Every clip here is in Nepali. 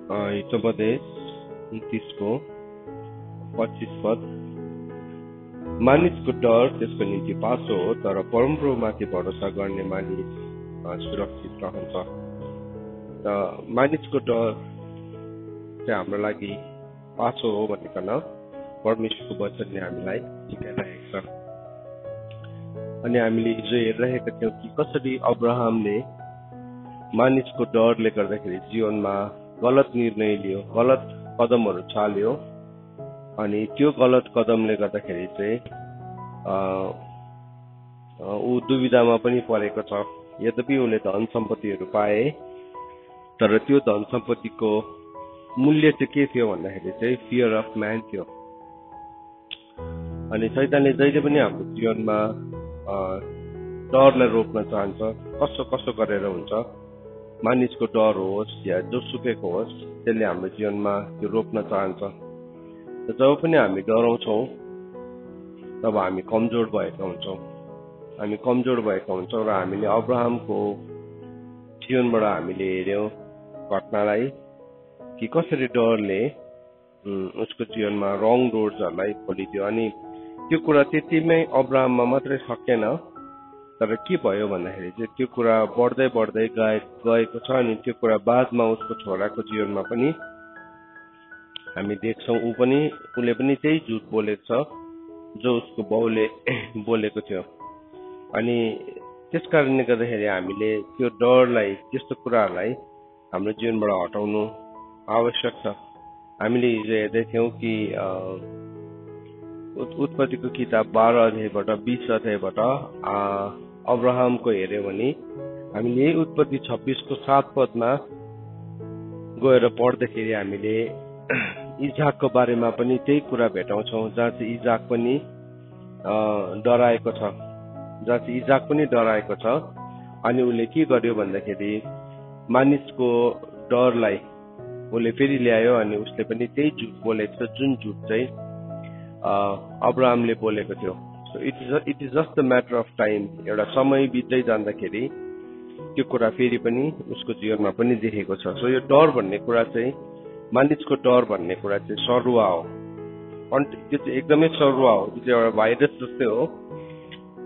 हितोपदेश 29 को 25 पद। मानिसको डर त्यसको निम्ति पासो हो, तर परमप्रभुमाथि भरोसा गर्ने मानिस सुरक्षित रहन्छ। र मानिसको डर चाहिँ हाम्रो लागि पासो हो भनिकन परमेश्वरको वचनले हामीलाई सिकाइरहेको छ। अनि हामीले हिजो हेरिरहेका थियौँ कि कसरी अब्राहमले मानिसको डरले गर्दाखेरि जीवनमा गलत निर्णय लियो, गलत कदमहरू चाल्यो। अनि त्यो गलत कदमले गर्दाखेरि चाहिँ ऊ दुविधामा पनि परेको छ। यद्यपि उसले धन सम्पत्तिहरू पाए, तर त्यो धन सम्पत्तिको मूल्य चाहिँ के थियो भन्दाखेरि चाहिँ फियर अफ म्यान थियो। अनि शैतानले जहिले पनि हाम्रो जीवनमा डरलाई रोक्न चाहन्छ। कसो कसो गरेर हुन्छ, मानिसको डर होस् या जोसुकैको होस्, त्यसले हाम्रो जीवनमा त्यो रोक्न चाहन्छ। जब पनि हामी डराउँछौँ तब हामी कमजोर भएका हुन्छौँ। हामी कमजोर भएका हुन्छौँ र हामीले अब्राहमको जीवनबाट हामीले हेऱ्यौँ घटनालाई कि कसरी डरले उसको जीवनमा रङ रोड्सहरूलाई खोलिदियो। अनि त्यो कुरा त्यतिमै अब्राहममा मात्रै सकेन, तर के भयो भन्दाखेरि चाहिँ त्यो कुरा बढ्दै बढ्दै गएको छ। अनि त्यो कुरा बादमा उसको छोराको जीवनमा पनि हामी देख्छौँ। उसले पनि त्यही झुट बोलेको छ जो उसको बाउले बोलेको थियो। अनि त्यस कारणले गर्दाखेरि हामीले त्यो डरलाई, त्यस्तो कुराहरूलाई हाम्रो जीवनबाट हटाउनु आवश्यक छ। हामीले हिजो हेर्दै थियौँ कि उत्पत्तिको किताब 12 अध्यायबाट 20 अध्यायबाट अब्राहमको हेऱ्यौँ भने हामीले यही उत्पत्ति 26 को 7 पदमा गएर पढ्दाखेरि हामीले इजाकको बारेमा पनि त्यही कुरा भेटाउँछौँ, जहाँ चाहिँ इजाक पनि डराएको छ। अनि उसले के गर्यो भन्दाखेरि मानिसको डरलाई उसले फेरि ल्यायो। अनि उसले पनि त्यही झुट बोलेको छ, जुन झुट चाहिँ अब्राहमले बोलेको थियो। So it is just the matter of time. एउटा समय बित्दै जाँदाखेरि त्यो कुरा फेरि पनि उसको जीवनमा पनि देखेको छ। सो यो डर भन्ने कुरा चाहिँ, मानिसको डर भन्ने कुरा चाहिँ सरुवा हो। त्यो चाहिँ एकदमै सरुवा हो। त्यो चाहिँ एउटा भाइरस जस्तै हो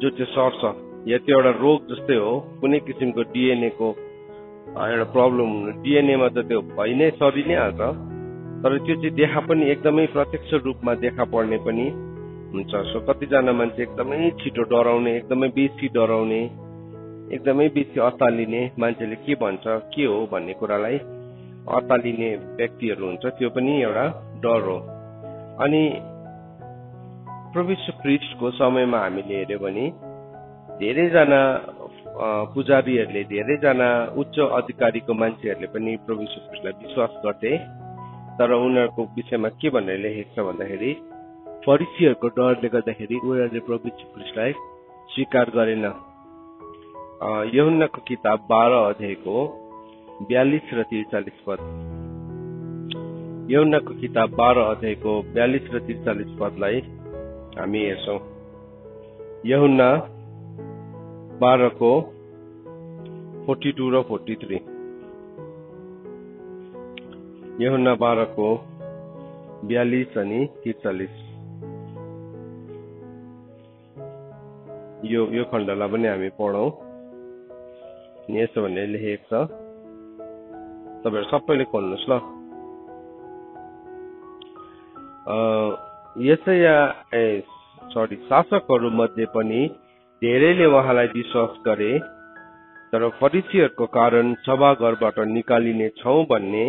जो चाहिँ सर्छ, या त्यो एउटा रोग जस्तै हो। कुनै किसिमको डिएनए को एउटा प्रब्लम हुनु, डिएनएमा त त्यो भइ नै सरि नै हाल्छ, तर त्यो चाहिँ देखा पनि एकदमै प्रत्यक्ष रूपमा देखा पर्ने पनि हुन्छ। सो कतिजना मान्छे एकदमै छिटो डराउने, एकदमै बेसी डराउने, एकदमै बेसी अत्तालिने, मान्छेले के भन्छ के हो भन्ने कुरालाई अत्तालिने व्यक्तिहरू हुन्छ। त्यो पनि एउटा डर हो। अनि प्रभु यीशु ख्रीष्टको समयमा हामीले हेर्यो भने धेरैजना पुजारीहरूले, धेरैजना उच्च अधिकारीको मान्छेहरूले पनि प्रभु यीशु ख्रीष्टलाई विश्वास गर्थे। तर उनीहरूको विषयमा के भनेर लेखेको छ भन्दाखेरि फरिसीहरूको डरले गर्दाखेरि उनीहरूले प्रभु यीशु ख्रीष्टलाई स्वीकार गरेन। यूहन्नाको किताब 12 अध्यायको 42 र 43 पद। यूहन्नाको किताब 12 अध्यायको 42 र 43 पदलाई हामी हेर्छौँ। यूहन्ना 12 को 42 र 43। यूहन्ना 12 को 42 अनि 43। यो खण्डलाई पनि हामी पढौँ। यसो भनेर लेखेको छ, तपाईहरु सबैले खोल्नुहोस् ल। शासकहरू मध्ये पनि धेरैले उहाँलाई विश्वास गरे, तर फरिसीहरूको कारण सभाघरबाट निकालिने छौं भन्ने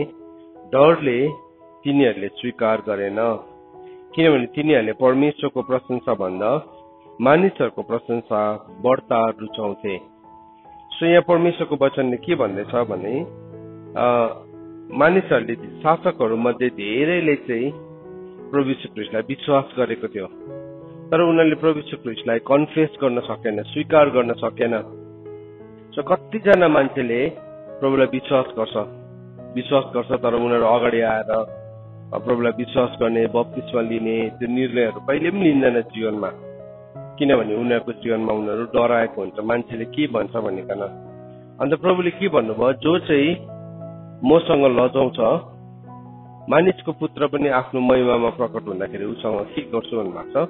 डरले तिनीहरूले स्वीकार गरेन, किनभने तिनीहरूले परमेश्वरको प्रशंसा भन्दा मानिसहरूको प्रशंसा बढ्ता रुचाउँथे। सो यहाँ परमेश्वरको वचनले के भन्दैछ भने मानिसहरूले, शासकहरू मध्ये धेरैले चाहिँ प्रभु यीशु ख्रीष्टलाई विश्वास गरेको थियो, तर उनीहरूले प्रभु यीशु ख्रीष्टलाई कन्फेस गर्न सकेन, स्वीकार गर्न सकेन। सो कतिजना मान्छेले प्रभुलाई विश्वास गर्छ, तर उनीहरू अगाडि आएर प्रभुलाई विश्वास गर्ने, बप्तिस्मा लिने त्यो निर्णयहरू कहिले पनि लिँदैन जीवनमा, किनभने उनीहरूको जीवनमा उनीहरू डराएको हुन्छ मान्छेले के भन्छ भनिकन। अन्त प्रभुले के भन्नुभयो, जो चाहिँ मसँग लजाउँछ मानिसको पुत्र पनि आफ्नो महिमामा प्रकट हुँदाखेरि उसँग के गर्छु भन्नुभएको छ,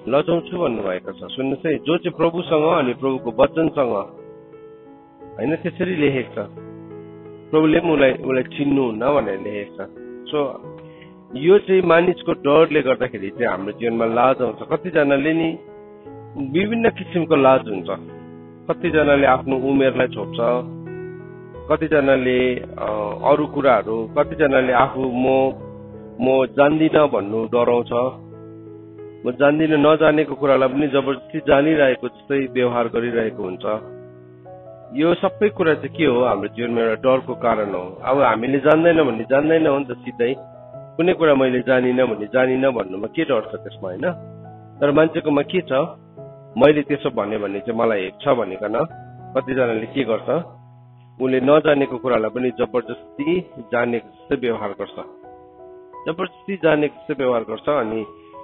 लजाउँछु भन्नुभएको छ। सुन्नुहोस् है, जो चाहिँ प्रभुसँग अनि प्रभुको वचनसँग होइन त्यसरी लेखेको छ, प्रभुले पनि उसलाई चिन्नुहुन्न भनेर लेखेको छ। सो यो चाहिँ मानिसको डरले गर्दाखेरि चाहिँ हाम्रो जीवनमा लाज आउँछ। कतिजनाले नि विभिन्न किसिमको लाज हुन्छ। कतिजनाले आफ्नो उमेरलाई छोप्छ, कतिजनाले अरू कुराहरू, कतिजनाले आफू म जान्दिनँ भन्नु डराउँछ। म जान्दिनँ, नजानेको कुरालाई पनि जबरजस्ती जानिरहेको जस्तै व्यवहार गरिरहेको हुन्छ। यो सबै कुरा चाहिँ के हो, हाम्रो जीवनमा एउटा डरको कारण हो। अब हामीले जान्दैनौँ भने जान्दैन हो नि त, सिधै कुनै कुरा मैले जानिनँ भने जानिनँ भन्नुमा के डर छ त्यसमा, होइन? तर मान्छेकोमा के छ, मैले त्यसो भन्यो भने चाहिँ मलाई हेप्छ भनिकन कतिजनाले के गर्छ, उसले नजानेको कुरालाई पनि जबरजस्ती जानेको जस्तै व्यवहार गर्छ, जबरजस्ती जानेको जस्तै व्यवहार गर्छ। अनि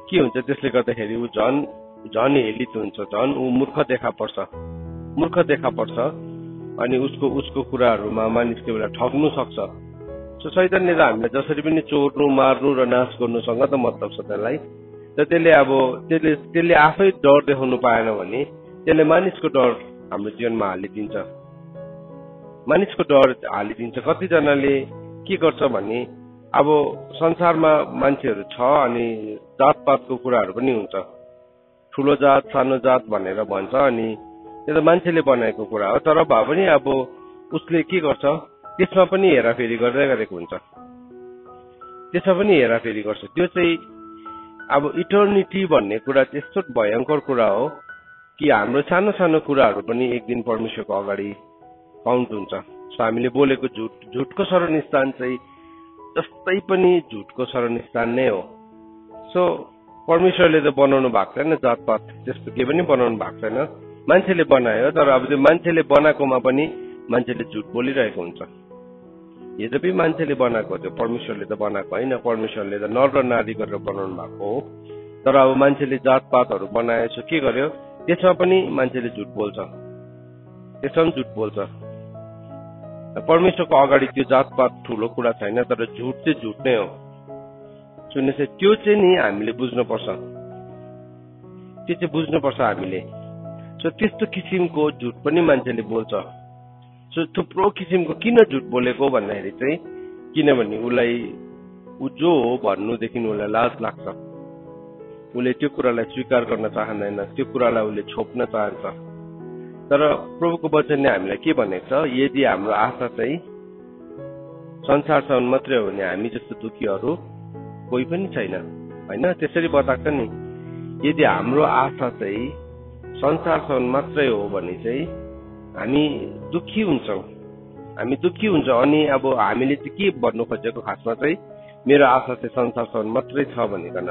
के हुन्छ, त्यसले गर्दाखेरि ऊ झन् हेलित हुन्छ, झन् ऊ मूर्ख देखा पर्छ। अनि उसको कुराहरूमा मानिसले बेला ठग्नु सक्छ। सो शैतानले त हामीलाई जसरी पनि चोर्नु, मार्नु र नाश गर्नुसँग त मतलब छ त्यसलाई। र त्यसले आफै डर देखाउनु पाएन भने त्यसले मानिसको डर हाम्रो जीवनमा हालिदिन्छ। कतिजनाले के गर्छ भने, अब संसारमा मान्छेहरू छ अनि जातपातको कुराहरू पनि हुन्छ। ठुलो जात सानो जात भनेर भन्छ, अनि त्यो त मान्छेले बनाएको कुरा हो। तर भए पनि अब उसले के गर्छ, त्यसमा पनि हेराफेरी गरेको हुन्छ। त्यो चाहिँ अब इटर्निटी भन्ने कुरा चाहिँ यस्तो भयङ्कर कुरा हो कि हाम्रो सानो सानो कुराहरू पनि एक दिन परमेश्वरको अगाडि काउन्ट हुन्छ। सो हामीले बोलेको झुटको शरणस्थान चाहिँ जस्तै पनि झुटको शरणस्थान नै हो। सो परमेश्वरले त बनाउनु भएको छैन जातपात, त्यस्तो के पनि बनाउनु भएको छैन, मान्छेले बनायो। तर अब त्यो मान्छेले बनाएकोमा पनि मान्छेले झुट बोलिरहेको हुन्छ। यद्यपि मान्छेले बनाएको हो, त्यो परमेश्वरले त बनाएको होइन। परमेश्वरले त नर र नारी गरेर बनाउनु भएको हो। तर अब मान्छेले जातपातहरू बनाएछ, के गर्यो, त्यसमा पनि मान्छेले झुट बोल्छ। परमेश्वरको अगाडि त्यो जातपात ठुलो कुरा छैन, तर झुट चाहिँ झुट नै हो। सुन्नुहोस्, त्यो चाहिँ नि हामीले बुझ्नुपर्छ हामीले। सो त्यस्तो किसिमको झुट पनि मान्छेले बोल्छ। सो थुप्रो किसिमको किन झुट बोलेको भन्दाखेरि चाहिँ, किनभने उसलाई ऊ जो हो भन्नुदेखि उसलाई लाज लाग्छ। उसले त्यो कुरालाई स्वीकार गर्न चाहँदैन, त्यो कुरालाई उसले छोप्न चाहन्छ। तर प्रभुको वचनले हामीलाई के भनेको छ, यदि हाम्रो आशा चाहिँ संसारसम्म मात्रै हो भने हामी जस्तो दुखीहरू कोही पनि छैन, होइन? त्यसरी बताएको छ नि, यदि हाम्रो आशा चाहिँ संसारसम्म मात्रै हो भने चाहिँ हामी दुखी हुन्छौँ। अनि अब हामीले चाहिँ के भन्नु खोजेको खासमा चाहिँ, मेरो आशा चाहिँ संसारसम्म मात्रै छ भनिकन।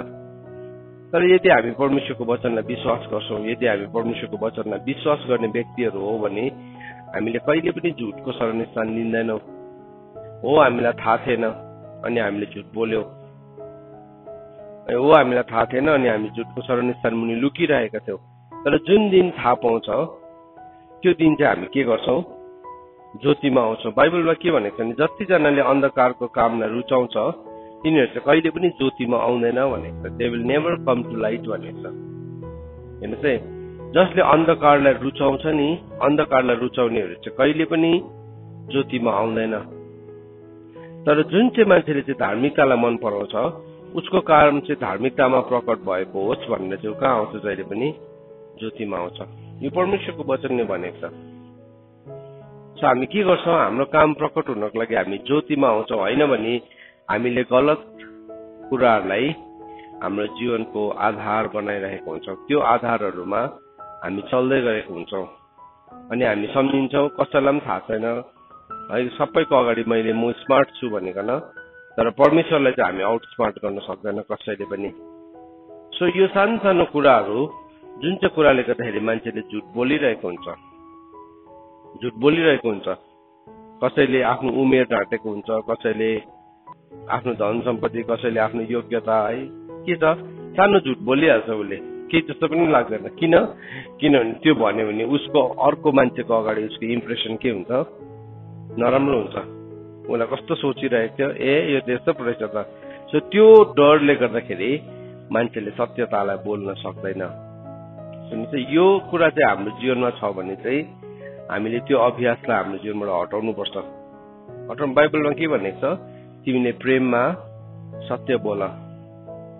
तर यदि हामी परमेश्वरको वचनलाई विश्वास गर्छौँ, यदि हामी परमेश्वरको वचनलाई विश्वास गर्ने व्यक्तिहरू हो भने हामीले कहिले पनि झुटको शरणस्थान लिँदैनौँ। हो, हामीलाई थाहा थिएन अनि हामीले झुट बोल्यौँ, हो हामीलाई थाहा थिएन अनि हामी झुटको शरणस्थान मुनि लुकिरहेका थियौँ। तर जुन दिन थाहा पाउँछ त्यो दिन चाहिँ हामी के गर्छौँ, ज्योतिमा आउँछौँ। बाइबलमा के भनेको छ भने, जतिजनाले अन्धकारको कामलाई रुचाउँछ तिनीहरू चाहिँ कहिले पनि ज्योतिमा आउँदैन भनेको छ। They will never come to light भनेको छ। हेर्नुहोस् है, जसले अन्धकारलाई रुचाउँछ नि, अन्धकारलाई रुचाउनेहरू चाहिँ कहिले पनि ज्योतिमा आउँदैन। तर जुन चाहिँ मान्छेले चाहिँ धार्मिकतालाई मन पराउँछ उसको कारण चाहिँ धार्मिकतामा प्रकट भएको होस् भनेर चाहिँ कहाँ आउँछ, जहिले पनि ज्योतिमा आउँछ। यो परमेश्वरको वचनले भनेको छ। सो हामी के गर्छौँ, हाम्रो काम प्रकट हुनको लागि हामी ज्योतिमा आउँछौँ, होइन भने हामीले गलत कुराहरूलाई हाम्रो जीवनको आधार बनाइरहेको हुन्छौँ। त्यो आधारहरूमा हामी चल्दै गरेको हुन्छौँ अनि हामी सम्झिन्छौँ कसैलाई पनि थाहा छैन है, सबैको अगाडि म स्मार्ट छु भनिकन। तर परमेश्वरलाई चाहिँ हामी आउट स्मार्ट गर्न सक्दैन कसैले पनि। सो यो सानो सानो कुराहरू, जुन चाहिँ कुराले गर्दाखेरि मान्छेले झुट बोलिरहेको हुन्छ। कसैले आफ्नो उमेर ढाँटेको हुन्छ, कसैले आफ्नो धन सम्पत्ति, कसैले आफ्नो योग्यता, है के छ, सानो झुट बोलिहाल्छ उसले, केही जस्तो पनि लाग्दैन। किनभने त्यो भन्यो भने उसको अर्को मान्छेको अगाडि उसको इम्प्रेसन के हुन्छ, नराम्रो हुन्छ। उसलाई कस्तो सोचिरहेको थियो, यो त यस्तो रहेछ त। सो त्यो डरले गर्दाखेरि मान्छेले सत्यतालाई बोल्न सक्दैन। यो कुरा चाहिँ हाम्रो जीवनमा छ भने चाहिँ हामीले त्यो अभ्यासलाई हाम्रो जीवनबाट हटाउनु पर्छ। बाइबलमा के भनेको छ, तिमीले प्रेममा सत्य बोल।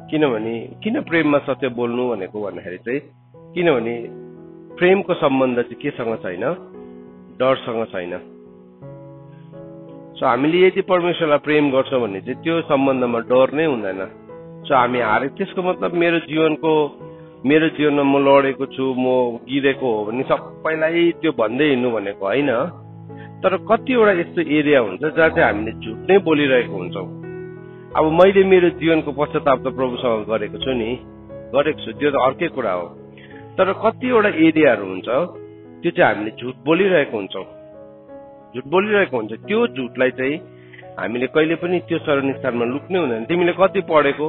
किनभने किन प्रेममा सत्य बोल्नु भनेको भन्दाखेरि चाहिँ किनभने प्रेमको सम्बन्ध चाहिँ केसँग छैन, डरसँग छैन। सो हामीले यदि परमेश्वरलाई प्रेम गर्छौँ भने चाहिँ त्यो सम्बन्धमा डर नै हुँदैन। सो हामी हारे, त्यसको मतलब मेरो जीवनमा म लडेको छु, म गिरेको हो भने सबैलाई त्यो भन्दै हिँड्नु भनेको होइन। तर कतिवटा यस्तो एरिया हुन्छ जहाँ चाहिँ हामीले झुट नै बोलिरहेको हुन्छौँ। अब मैले मेरो जीवनको पश्चाताप त प्रभुसँग गरेको छु, त्यो त अर्कै कुरा हो। तर कतिवटा एरियाहरू हुन्छ त्यो चाहिँ हामीले झुट बोलिरहेको हुन्छौँ। त्यो झुटलाई चाहिँ हामीले कहिले पनि त्यो शरणस्थानमा लुक्नै हुँदैन। तिमीले कति पढेको,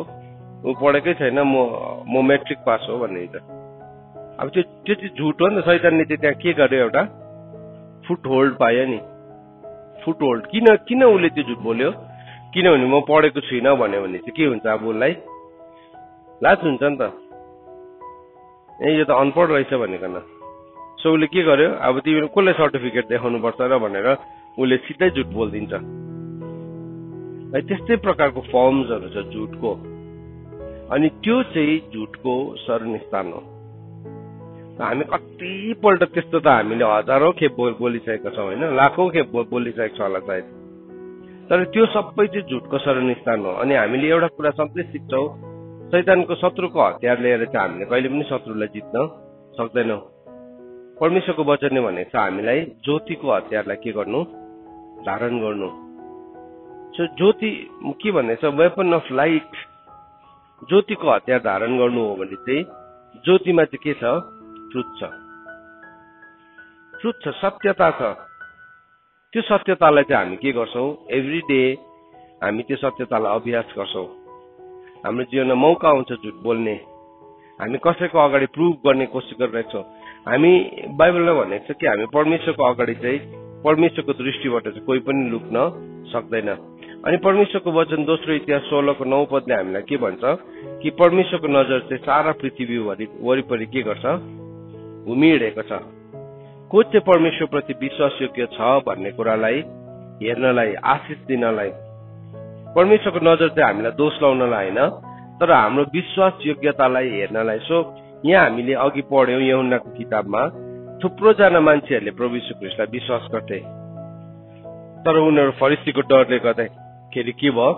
ऊ पढेकै छैन, म मेट्रिक पास हो भन्ने त। अब त्यो चाहिँ झुट हो नि त। शैतानले चाहिँ त्यहाँ के गर्यो, एउटा फुट होल्ड पायो नि। फुट होल्ड किन उसले त्यो झुट बोल्यो? किनभने म पढेको छुइनँ भन्यो भने चाहिँ के हुन्छ, अब उसलाई लाज हुन्छ नि त, यो त अनपढ रहेछ भनेकन। सो उसले के गर्यो, अब तिमीले कसलाई सर्टिफिकेट देखाउनु पर्छ र भनेर उसले सिधै झुट बोलिदिन्छ। त्यस्तै प्रकारको फर्म्सहरू छ झुटको, अनि त्यो चाहिँ झुटको शरणस्थान हो। हामी कतिपल्ट त्यस्तो त हामीले हजारौं खेप बोलिसकेका छौँ होइन, लाखौं खेप बोलिसकेको छ होला सायद। तर त्यो सबै चाहिँ झुटको शरणस्थान हो। अनि हामीले एउटा कुरा सधैँ सिक्छौँ, शैतानको शत्रुको हतियार लिएर चाहिँ हामीले कहिले पनि शत्रुलाई जित्न सक्दैनौँ। परमेश्वरको वचनले भनेको छ हामीलाई ज्योतिको हतियारलाई के गर्नु, धारण गर्नु। सो ज्योति के भनेको छ, वेपन अफ लाइट। ज्योतिको हतियार धारण गर्नु हो भने चाहिँ ज्योतिमा चाहिँ के छ, ट्रुथ छ, सत्यता छ। त्यो सत्यतालाई चाहिँ हामी के गर्छौँ, एभ्री डे हामी त्यो सत्यतालाई अभ्यास गर्छौँ। हाम्रो जीवनमा मौका आउँछ झुट बोल्ने, हामी कसैको अगाडि प्रुभ गर्ने कोसिस गरिरहेको छौँ। हामी बाइबलमा भनेको छ कि हामी परमेश्वरको अगाडि चाहिँ परमेश्वरको दृष्टिबाट चाहिँ कोही पनि लुक्न सक्दैन। अनि परमेश्वरको वचन दोस्रो इतिहास 16:9 हामीलाई के भन्छ कि परमेश्वरको नजर चाहिँ सारा पृथ्वी वरिपरि के गर्छ, घुमिहिँडेको छ। को चाहिँ परमेश्वर प्रति विश्वासयोग्य छ भन्ने कुरालाई हेर्नलाई, आशिष दिनलाई। परमेश्वरको नजर चाहिँ हामीलाई दोष लाउनलाई होइन, तर हाम्रो विश्वास योग्यतालाई हेर्नलाई। सो यहाँ हामीले अघि पढ्यौं यूहन्नाको किताबमा, थुप्रो जना मान्छेहरूले प्रभु यीशु ख्रीष्टलाई विश्वास गर्थे, तर उनीहरू फरिसीको डरले गर्दाखेरि के भयो,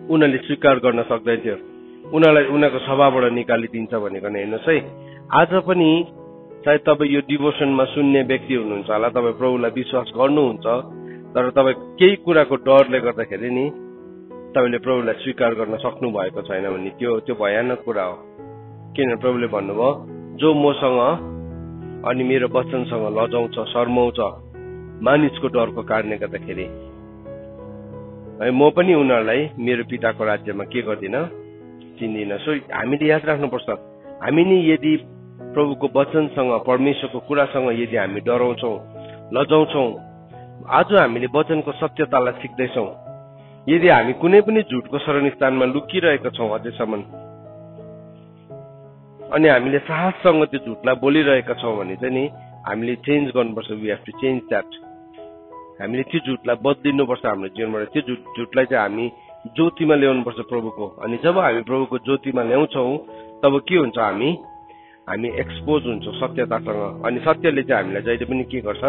उनीहरूले स्वीकार गर्न सक्दैनथ्यो, उनीहरूलाई उनीहरूको सभाबाट निकालिदिन्छ भनेको हेर्नुहोस् है। आज पनि सायद तपाईँ यो डिभोसनमा सुन्ने व्यक्ति हुनुहुन्छ होला, तपाईँ प्रभुलाई विश्वास गर्नुहुन्छ, तर तपाईँ केही कुराको डरले गर्दाखेरि नि तपाईँले प्रभुलाई स्वीकार गर्न सक्नु भएको छैन भने त्यो भयानक कुरा हो। किनभने प्रभुले भन्नुभयो, जो मसँग अनि मेरो वचनसँग लजाउँछ, शर्माउँछ मानिसको डरको कारणले गर्दाखेरि, म पनि उनीहरूलाई मेरो पिताको राज्यमा के गर्दिन, चिन्दिन। सो हामीले याद राख्नुपर्छ, हामी नि यदि प्रभुको वचनसँग, परमेश्वरको कुरासँग यदि हामी डराउँछौँ, लजाउँछौँ, आज हामीले वचनको सत्यतालाई सिक्दैछौँ, यदि हामी कुनै पनि झुटको शरणस्थानमा लुकिरहेका छौँ अझैसम्म, अनि हामीले साहससँग त्यो झुटलाई बोलिरहेका छौँ भने चाहिँ नि हामीले चेन्ज गर्नुपर्छ। We have to change that. हामीले त्यो झुटलाई बदलिनुपर्छ हाम्रो जीवनबाट। त्यो झुटलाई चाहिँ हामी ज्योतिमा ल्याउनुपर्छ प्रभुको। अनि जब हामी प्रभुको ज्योतिमा ल्याउँछौँ तब के हुन्छ, हामी एक्सपोज हुन्छौँ सत्यतासँग। अनि सत्यले चाहिँ हामीलाई जहिले पनि के गर्छ,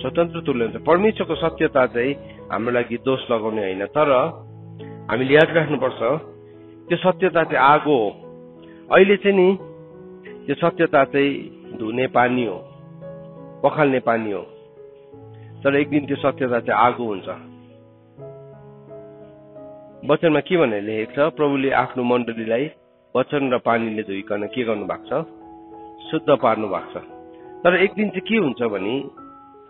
स्वतन्त्र तुल्याउँछ। परमेश्वरको सत्यता चाहिँ हाम्रो लागि दोष लगाउने होइन, तर हामीले याद राख्नुपर्छ त्यो सत्यता चाहिँ आगो हो। अहिले चाहिँ नि त्यो सत्यता चाहिँ धुने पानी हो, पखाल्ने पानी हो, तर एक दिन त्यो सत्यता चाहिँ आगो हुन्छ। वचनमा के भनेर लेखेको छ, प्रभुले आफ्नो मण्डलीलाई वचन र पानीले धोइकन के गर्नु भएको छ, शुद्ध पार्नु भएको छ। तर एक दिन चाहिँ के हुन्छ भने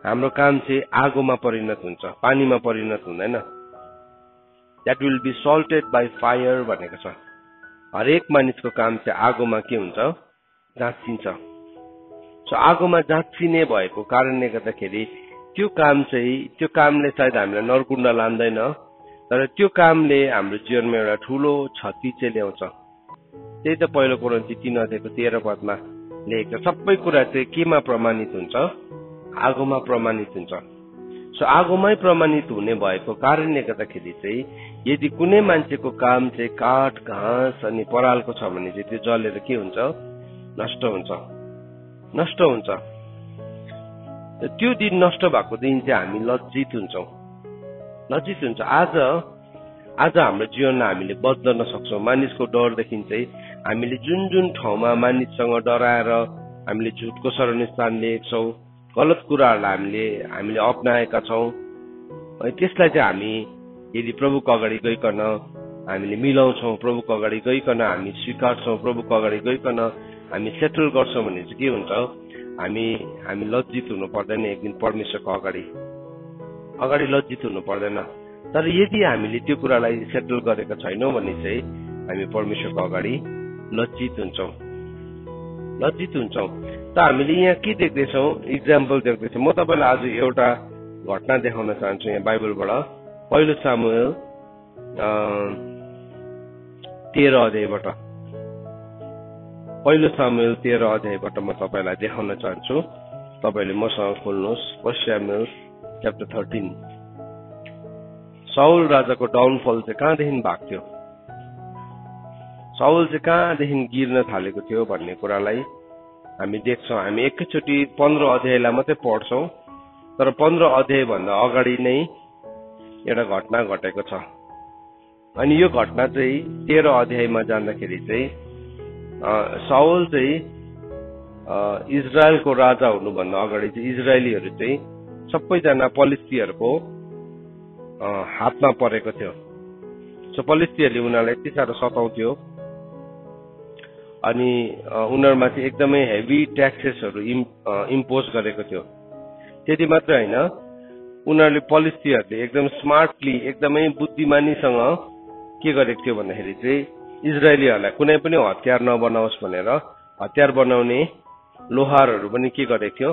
हाम्रो काम चाहिँ आगोमा परिणत हुन्छ, पानीमा परिणत हुँदैन। That will be salted by fire भनेको छ। हरेक मानिसको काम चाहिँ आगोमा के हुन्छ, जाँचिन्छ। सो आगोमा जाँचिने भएको कारणले गर्दाखेरि त्यो कामले सायद हामीलाई नरकुण्ड लाँदैन, तर त्यो कामले हाम्रो जीवनमा एउटा ठूलो क्षति चाहिँ ल्याउँछ। त्यही त पहिलो कोरिन्थी 3:13 लेखेको छ। सबै कुरा चाहिँ केमा प्रमाणित हुन्छ? आगोमा प्रमाणित हुन्छ। सो आगोमै प्रमाणित हुने भएको कारणले गर्दाखेरि चाहिँ यदि कुनै मान्छेको काम चाहिँ काठ, घाँस अनि परालको छ भने चाहिँ त्यो जलेर के हुन्छ? नष्ट हुन्छ। त्यो दिन नष्ट भएको दिन चाहिँ हामी लज्जित हुन्छौँ। आज हाम्रो जीवनमा हामीले बदल्न सक्छौँ। मानिसको डरदेखि चाहिँ हामीले जुन ठाउँमा मानिससँग डराएर हामीले झुटको शरणस्थान लिएका छौँ, गलत कुराहरूलाई हामीले अपनाएका छौँ, त्यसलाई चाहिँ हामी यदि प्रभुको अगाडि गइकन हामीले मिलाउँछौँ, प्रभुको अगाडि गइकन हामी स्वीकार्छौँ, प्रभुको अगाडि गइकन हामी सेटल गर्छौँ भने चाहिँ के हुन्छ? हामी लज्जित हुनु पर्दैन। एक दिन परमेश्वरको अगाडि लज्जित हुनु पर्दैन। तर यदि हामीले त्यो कुरालाई सेटल गरेका छैनौँ भने चाहिँ हामी परमेश्वरको अगाडि लज्जित हुन्छौँ। त हामीले यहाँ के देख्दैछौँ? इक्जाम्पल देख्दैछौँ। म तपाईँलाई आज एउटा घटना देखाउन चाहन्छु यहाँ बाइबलबाट। पहिलो सामुएल 13 अध्यायबाट म तपाईँलाई देखाउन चाहन्छु। तपाईँले मसँग खोल्नुहोस्। First Samuel chapter 13। साउल राजाको डाउनफल चाहिँ कहाँदेखि भएको थियो, साउल चाहिँ कहाँदेखि गिर्न थालेको थियो भन्ने कुरालाई हामी देख्छौँ। हामी एकैचोटि 15 अध्यायलाई मात्रै पढ्छौँ, तर 15 अध्यायभन्दा अगाडि नै एउटा घटना घटेको छ। अनि यो घटना चाहिँ 13 अध्यायमा जाँदाखेरि चाहिँ साउल चाहिँ इजरायलको राजा हुनुभन्दा अगाडि चाहिँ इजरायलीहरू चाहिँ सबैजना पलिस्तीहरूको हातमा परेको थियो। सो पलिस्तीहरूले उनीहरूलाई यति साह्रो सताउँथ्यो अनि उनीहरूमा चाहिँ एकदमै हेभी ट्याक्सेसहरू इम्पोज गरेको थियो। त्यति मात्रै होइन, उनीहरूले पलिस्तीहरूले एकदम स्मार्टली, एकदमै बुद्धिमानीसँग के गरेको थियो भन्दाखेरि चाहिँ इजरायलीहरूलाई कुनै पनि हतियार नबनाओस् भनेर हतियार बनाउने लोहारहरू पनि के गरेको थियो?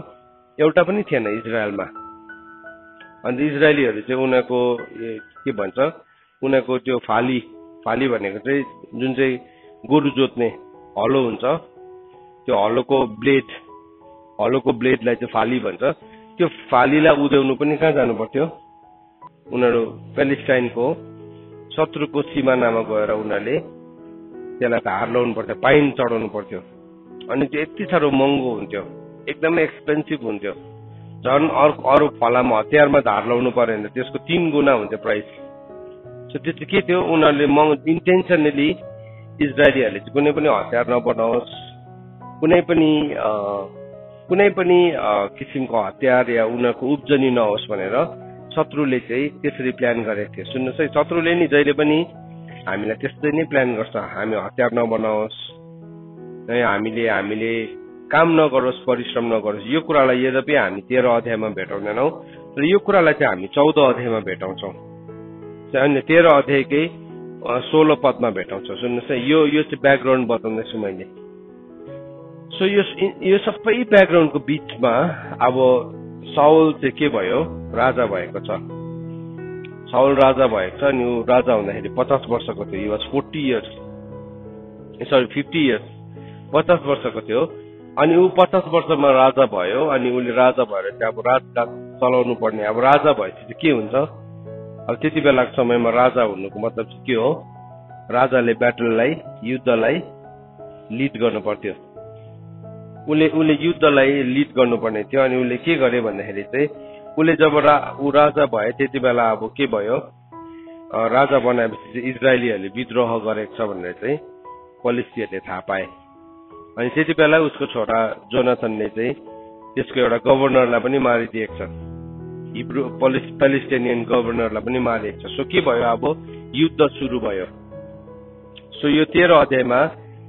एउटा पनि थिएन इजरायलमा। अन्त इजरायलीहरू चाहिँ उनीहरूको के भन्छ, उनीहरूको त्यो फाली भनेको चाहिँ जुन चाहिँ गोरु जोत्ने हलो हुन्छ, त्यो हलोको ब्लेडलाई चाहिँ फाली भन्छ। त्यो फालीलाई उध्याउनु पनि कहाँ जानु पर्थ्यो? उनीहरू प्यालेस्टाइनको शत्रुको सिमानामा गएर उनीहरूले त्यसलाई धार लाउनु पर्थ्यो, पाइन चढाउनु पर्थ्यो। अनि त्यो यति साह्रो महँगो हुन्थ्यो, एकदमै एक्सपेन्सिभ हुन्थ्यो। झन् अरू फलामा हतियारमा धार लाउनु पर्यो भने त्यसको 3 गुणा हुन्थ्यो प्राइस। सो त्यो चाहिँ के थियो? उनीहरूले इन्टेन्सनली इजरायलीहरूले चाहिँ कुनै पनि हतियार नबनाओस्, कुनै पनि किसिमको हतियार या उनीहरूको उब्जनी नहोस् भनेर शत्रुले चाहिँ त्यसरी प्लान गरेको थियो। सुन्नुहोस् है, शत्रुले नि जहिले पनि हामीलाई त्यस्तै नै प्लान गर्छ। हामी हतियार नबनाओस्, हामीले काम नगरोस्, परिश्रम नगरोस्। यो कुरालाई यद्यपि हामी 13 अध्यायमा भेटाउँदैनौँ, तर यो कुरालाई चाहिँ हामी 14 अध्यायमा भेटाउँछौँ। अनि 13 अध्यायकै 16 पदमा भेटाउँछौँ। सुन्नुहोस् है, यो चाहिँ ब्याकग्राउन्ड बताउँदैछु मैले। सो यो सबै ब्याकग्राउन्डको बिचमा अब साउल चाहिँ के भयो? राजा भएको छ। साउल राजा भएको छ अनि ऊ राजा हुँदाखेरि 50 वर्षको थियो। ही वाज 50 इयर्स, वर्षको थियो। अनि ऊ 50 वर्षमा राजा भयो। अनि उसले राजा भएर चाहिँ अब राजकाज चलाउनु पर्ने। अब राजा भएपछि के हुन्छ? अब त्यति बेलाको समयमा राजा हुनुको मतलब चाहिँ के हो? राजाले ब्याटललाई, युद्धलाई लिड गर्नु पर्थ्यो। उसले युद्धलाई लिड गर्नुपर्ने थियो। अनि उसले के गर्यो भन्दाखेरि चाहिँ उसले जब ऊ राजा भयो त्यति बेला अब के भयो? राजा बनाएपछि इजरायलीहरूले विद्रोह गरेको छ भनेर चाहिँ पलिस्तीहरूले थाहा पाए। अनि त्यति बेला उसको छोरा जोनाथनले चाहिँ त्यसको एउटा गभर्नरलाई पनि मारिदिएको छ, हिब्रू प्यालेस्टाइनियन गभर्नरलाई पनि मारिएको छ। सो के भयो? अब युद्ध सुरु भयो। सो यो 13 अध्यायमा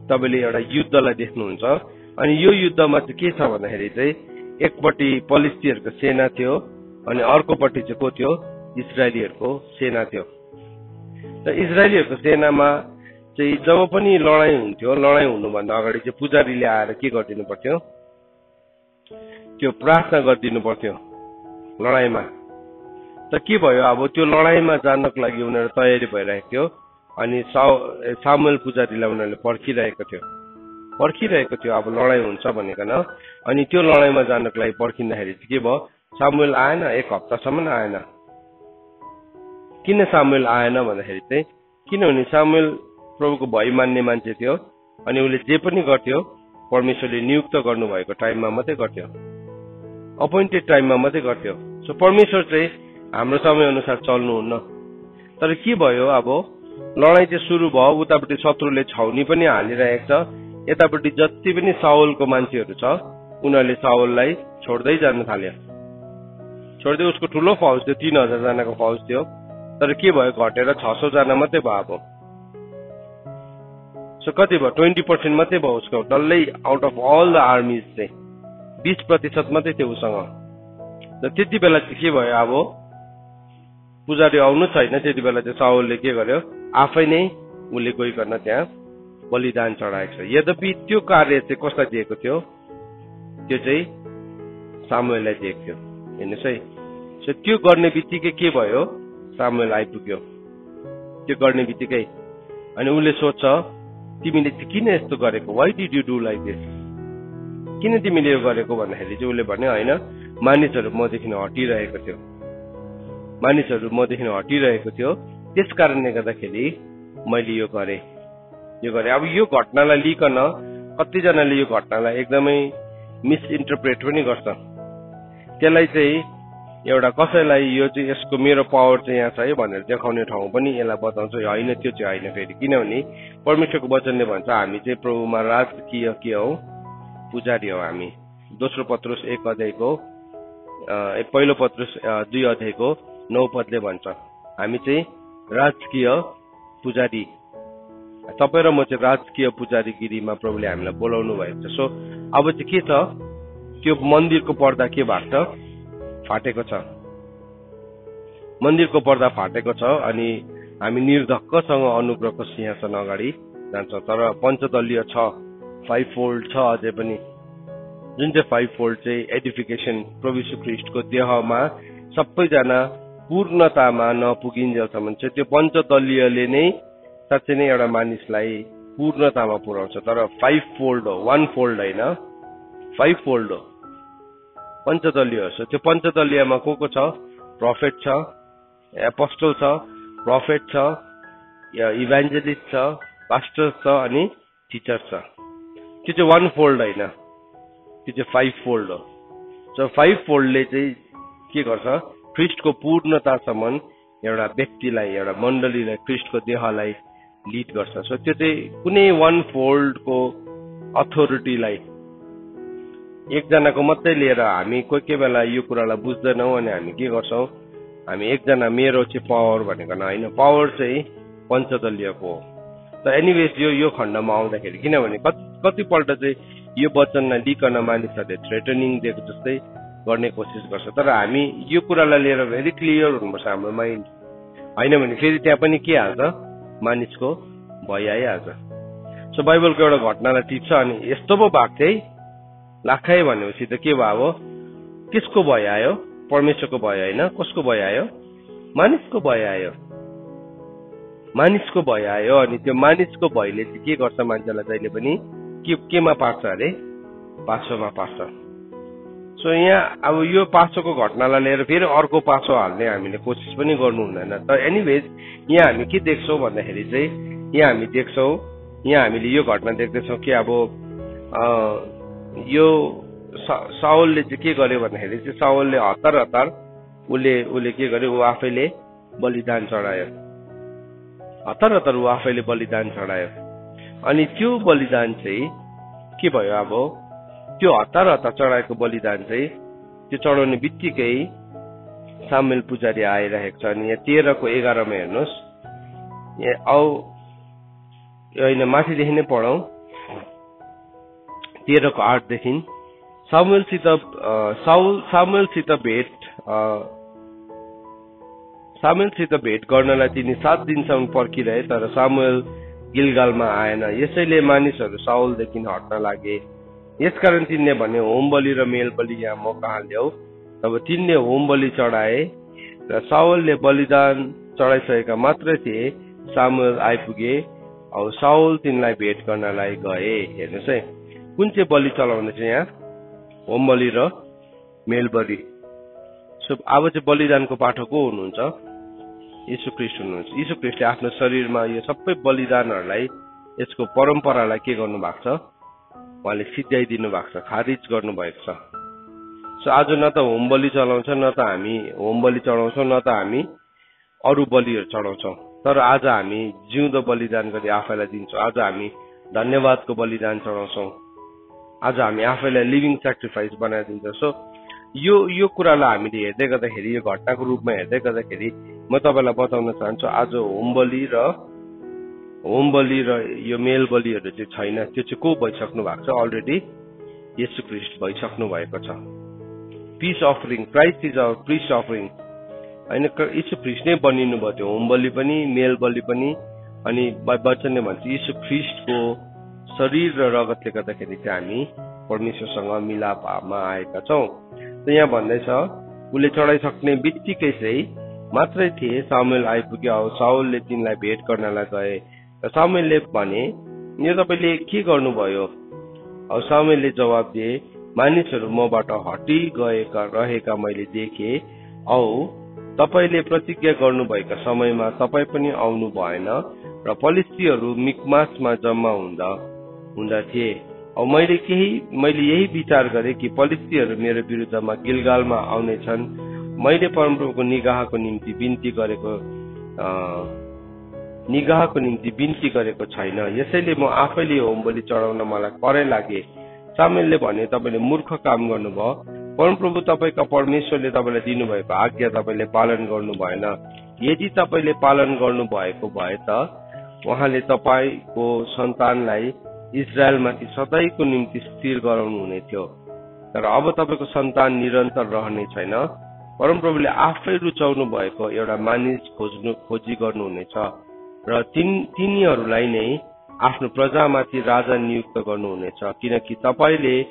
तपाईँले एउटा युद्धलाई देख्नुहुन्छ। अनि यो युद्धमा चाहिँ के छ भन्दाखेरि चाहिँ एकपट्टि पलिस्तीहरूको सेना थियो अनि अर्कोपट्टि चाहिँ को थियो? इजरायलीहरूको सेना थियो। र इजरायलीहरूको सेनामा चाहिँ जब पनि लडाईँ हुन्थ्यो, लडाईँ हुनुभन्दा अगाडि चाहिँ पुजारीले आएर के गरिदिनु पर्थ्यो? त्यो प्रार्थना गरिदिनु पर्थ्यो। लडाईँमा। त के भयो अब त्यो लडाईँमा जानको लागि उनीहरू तयारी भइरहेको थियो अनि सामुएल पुजारीलाई उनीहरूले पर्खिरहेको थियो अब लडाईँ हुन्छ भनिकन। अनि त्यो लडाईँमा जानको लागि पर्खिँदाखेरि चाहिँ के भयो, सामुएल आएन, 1 हप्तासम्म आएन। किन सामुएल आएन भन्दाखेरि चाहिँ किनभने सामुएल प्रभुको भय मान्ने मान्छे थियो अनि उसले जे पनि गर्थ्यो परमेश्वरले नियुक्त गर्नुभएको टाइममा मात्रै गर्थ्यो, अपोइन्टेड टाइममा मात्रै गर्थ्यो। सो परमेश्वर चाहिँ हाम्रो समय अनुसार चल्नुहुन्न। तर के भयो, अब लडाईँ चाहिँ सुरु भयो, उतापट्टि शत्रुले छाउनी पनि हालिरहेको छ, यतापट्टि जति पनि साउलको मान्छेहरू छ उनीहरूले साउललाई छोड्दै जान थाल्यो। छोड्दै उसको ठुलो फौज थियो, 3000 जनाको फौज थियो। तर के भयो, घटेर 600 जना मात्रै भयो। सो कति भयो, 20% मात्रै भयो उसको, डल्लै आउट अफ अल द आर्मिज चाहिँ 20% मात्रै थियो उसँग। र त्यति बेला चाहिँ के भयो, अब पुजारी आउनु छैन, त्यति बेला चाहिँ साउलले के गर्यो, आफै नै उसले गइकन त्यहाँ बलिदान चढाएको छ। यद्यपि त्यो कार्य चाहिँ कसलाई दिएको थियो, त्यो चाहिँ सामुएललाई दिएको थियो। हेर्नुहोस् है, सो त्यो गर्ने बित्तिकै के भयो, सामुएल आइपुग्यो। त्यो गर्ने बित्तिकै अनि उसले सोध्छ, तिमीले चाहिँ किन यस्तो गरेको, why did you do like this, किन तिमीले यो गरेको भन्दाखेरि चाहिँ उसले भन्यो, होइन मानिसहरू मदेखि हटिरहेको थियो, त्यस कारणले गर्दाखेरि मैले यो गरेँ। अब यो घटनालाई लिकन कतिजनाले यो घटनालाई एकदमै मिसइन्टरप्रेट पनि गर्छ। त्यसलाई चाहिँ एउटा कसैलाई यो चाहिँ यसको मेरो पावर चाहिँ यहाँ छ है भनेर देखाउने ठाउँ पनि यसलाई बताउँछ, होइन त्यो चाहिँ होइन फेरि। किनभने परमेश्वरको वचनले भन्छ हामी चाहिँ प्रभुमा राजकीय के हौ, पुजारी हौ हामी। दोस्रो पत्रुस 1 अध्यायको पहिलो पत्रुस 2 अध्यायको 9 पदले भन्छ हामी चाहिँ राजकीय पुजारी, तपाईँ र म चाहिँ राजकीय पुजारीगिरीमा प्रभुले हामीलाई बोलाउनु भएको छ। सो अब चाहिँ के छ, त्यो मन्दिरको पर्दा के भएको छ, फाटेको छ। मन्दिरको पर्दा फाटेको छ अनि हामी निर्धक्कसँग अनुग्रहको सिंहासन अगाडि जान्छौँ। तर पञ्चदलीय छ, 5 फोल्ड छ अझै पनि, जुन चाहिँ 5 फोल्ड चाहिँ एडिफिकेसन प्रभु यीशु ख्रीष्टको देहमा सबैजना पूर्णतामा नपुगिन्जेलसम्म चाहिँ त्यो पञ्चदलीयले नै साँच्चै नै एउटा मानिसलाई पूर्णतामा पुर्याउँछ। तर 5 फोल्ड हो, 1 फोल्ड होइन, 5 फोल्ड हो, पञ्चदलीय हो। त्यो पञ्चदलीयमा को छ, प्रोफेट छ, एपोस्टल छ, प्रोफेट छ, इभान्जेलिस्ट छ, पास्टर छ अनि टिचर छ। त्यो चाहिँ 1 फोल्ड होइन, त्यो चाहिँ 5 फोल्ड हो। सो 5 फोल्डले चाहिँ के गर्छ, ख्रीष्टको पूर्णतासम्म एउटा व्यक्तिलाई, एउटा मण्डलीलाई, ख्रीष्टको देहलाई लिड गर्छ। सो त्यो चाहिँ कुनै 1 फोल्डको अथोरिटीलाई एकजनाको मात्रै लिएर हामी कोही बेला यो कुरालाई बुझ्दैनौँ अनि हामी के गर्छौँ, हामी एकजना मेरो चाहिँ पावर भनेको होइन, पावर चाहिँ पञ्चदलीयको हो। त एनिवेज यो खण्डमा आउँदाखेरि किनभने कतिपल्ट चाहिँ यो वचनलाई लिकन मानिसहरूले थ्रेटनिङ दिएको जस्तै गर्ने कोसिस गर्छ। तर हामी यो कुरालाई लिएर भेरी क्लियर हुनुपर्छ हाम्रो माइन्ड, होइन भने फेरि त्यहाँ पनि के हाल्छ, मानिसको भय आइहाल्छ। सो बाइबलको एउटा घटनालाई टिप्छ अनि यस्तो पो भएको थियो लाखै भनेपछि त के भयो, अब किसको भय आयो, परमेश्वरको भय होइन, कसको भय आयो, मानिसको भय आयो, मानिसको भय आयो। अनि त्यो मानिसको भयले चाहिँ के गर्छ, मान्छेलाई जहिले पनि केमा पार्छ अरे, पासोमा पार्छ। सो यहाँ अब यो पासोको घटनालाई लिएर फेरि अर्को पासो हाल्ने हामीले कोसिस पनि गर्नु हुँदैन। तर एनिवेज यहाँ हामी के देख्छौँ भन्दाखेरि चाहिँ यहाँ हामीले यो घटना देख्दैछौँ कि अब यो साउलले चाहिँ के गर्यो भन्दाखेरि चाहिँ साउलले हतार उसले के गर्यो, ऊ आफैले बलिदान चढायो, हतार ऊ आफैले बलिदान चढायो। अनि त्यो बलिदान चाहिँ के भयो, अब त्यो हतार चढाएको बलिदान चाहिँ त्यो चढाउने बित्तिकै सामुएल पुजारी आइरहेको छ। अनि यहाँ 13:11 हेर्नुहोस्, होइन माथिदेखि नै पढौँ, 13:8 देखि। सामुएलसित भेट गर्नलाई तिनी 7 दिनसम्म पर्खिरहे, तर सामुएल गिलगालमा आएन। यसैले मानिसहरू साउलदेखि हट्न लागे। यसकारण तिनले भने, होम बलि र मेल बलि यहाँ म कहाँ ल्याऊ, तब तिनले होम बलि चढाए र साउलले बलिदान चढाइसकेका मात्रै थिए सामुएल आइपुगे औ साउल तिनलाई भेट गर्नलाई गए। हेर्नुहोस् है, कुन चाहिँ बलि चलाउँदैछ यहाँ? होम बलि र मेल बलि। सो अब चाहिँ बलिदानको पाठक को हुनुहुन्छ? यीशु ख्रीष्ट हुनुहुन्छ। यीशु ख्रीष्टले आफ्नो शरीरमा यो सबै बलिदानहरूलाई, यसको परम्परालाई के गर्नु भएको छ? उहाँले सिद्ध्याइदिनु भएको छ, खारिज गर्नु भएको छ। सो आज न त होम बलि चलाउँछ, न त हामी होम बलि चढाउँछौँ, न त हामी अरू बलिहरू चढाउँछौँ। तर आज हामी जिउँदो बलिदान गरी आफैलाई दिन्छौँ। आज हामी धन्यवादको बलिदान चढाउँछौँ। आज हामी आफैलाई लिभिङ सेक्रिफाइस बनाएर दिन्छौँ। सो यो कुरालाई हामीले हेर्दै गर्दाखेरि, यो घटनाको रूपमा हेर्दै गर्दाखेरि म तपाईँलाई बताउन चाहन्छु, आज होम बलि र यो मेल बलिहरू चाहिँ छैन। त्यो चाहिँ को भइसक्नु भएको छ? अलरेडी येशू ख्रीष्ट भइसक्नु भएको छ। Peace offering, Christ is our peace offering. होइन, येशू ख्रीष्ट नै बनिनु भयो त्यो होम बलि पनि, मेल बलि पनि। अनि वचनले भन्छ येशू ख्रीष्टको शरीर र रगतले गर्दाखेरि चाहिँ हामी परमेश्वरसँग मिलापमा आएका छौँ। त यहाँ भन्दैछ उसले चढाइसक्ने बित्तिकै चाहिँ मात्रै थिए सामुएल आइपुग्यो औ साउलले तिनलाई भेट गर्नलाई गए। र सामुएलले भने, यो तपाईँले के गर्नुभयो? औ सामुएलले जवाब दिए, मानिसहरू मबाट हटी गएका रहेका मैले देखे औ तपाईँले प्रतिज्ञा गर्नुभएका समयमा तपाईँ पनि आउनु भएन र फलिस्तीहरू मिकमासमा जम्मा हुँदा थिए। औ मैले यही विचार गरेँ कि फलिस्तीहरू मेरो विरुद्धमा गिलगालमा आउने छन्। मैले परमप्रभुको निगाहको निम्ति बिन्ती गरेको छैन, यसैले म आफैले होम बलि चढाउन मलाई करै लागे। सामुएलले भने, तपाईँले मूर्ख काम गर्नुभयो। परमप्रभु तपाईँका परमेश्वरले तपाईँलाई दिनुभएको आज्ञा तपाईँले पालन गर्नु भएन। यदि तपाईँले पालन गर्नु भएको भए त उहाँले तपाईँको सन्तानलाई इजरायलमाथि सधैँको निम्ति स्थिर गराउनु हुने थियो। तर अब तपाईँको सन्तान निरन्तर रहने छैन। परमप्रभुले आफै रुचाउनु भएको एउटा मानिस खोजी गर्नुहुनेछ र तिनीहरूलाई नै आफ्नो प्रजामाथि राजा नियुक्त गर्नुहुनेछ, किनकि तपाईँले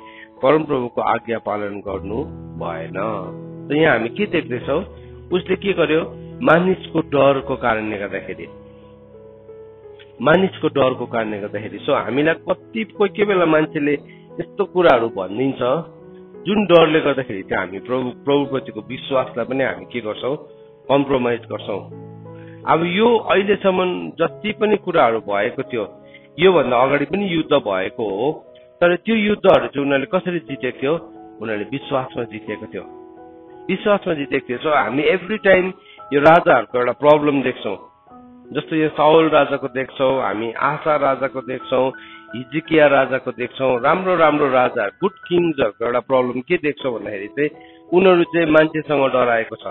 परमप्रभुको आज्ञा पालन गर्नु भएन। त यहाँ हामी के देख्दैछौँ? उसले के गर्यो? मानिसको डरको कारणले गर्दाखेरि सो हामीलाई कोही बेला मान्छेले यस्तो कुराहरू भनिदिन्छ जुन डरले गर्दाखेरि चाहिँ हामी प्रभुप्रतिको विश्वासलाई पनि हामी के गर्छौँ? कम्प्रोमाइज गर्छौँ। अब यो अहिलेसम्म जति पनि कुराहरू भएको थियो, योभन्दा अगाडि पनि युद्ध भएको हो, तर त्यो युद्धहरू चाहिँ उनीहरूले कसरी जितेको थियो? उनीहरूले विश्वासमा जितेको थियो। सो हामी एभ्री टाइम यो राजाहरूको एउटा प्रब्लम देख्छौँ। जस्तो यो साउल राजाको देख्छौँ, हामी आशा राजाको देख्छौँ, हिजकिया राजाको देख्छौँ, राम्रो राजा गुड किङ्सहरूको एउटा प्रब्लम के देख्छौँ भन्दाखेरि चाहिँ उनीहरू चाहिँ मान्छेसँग डराएको छ।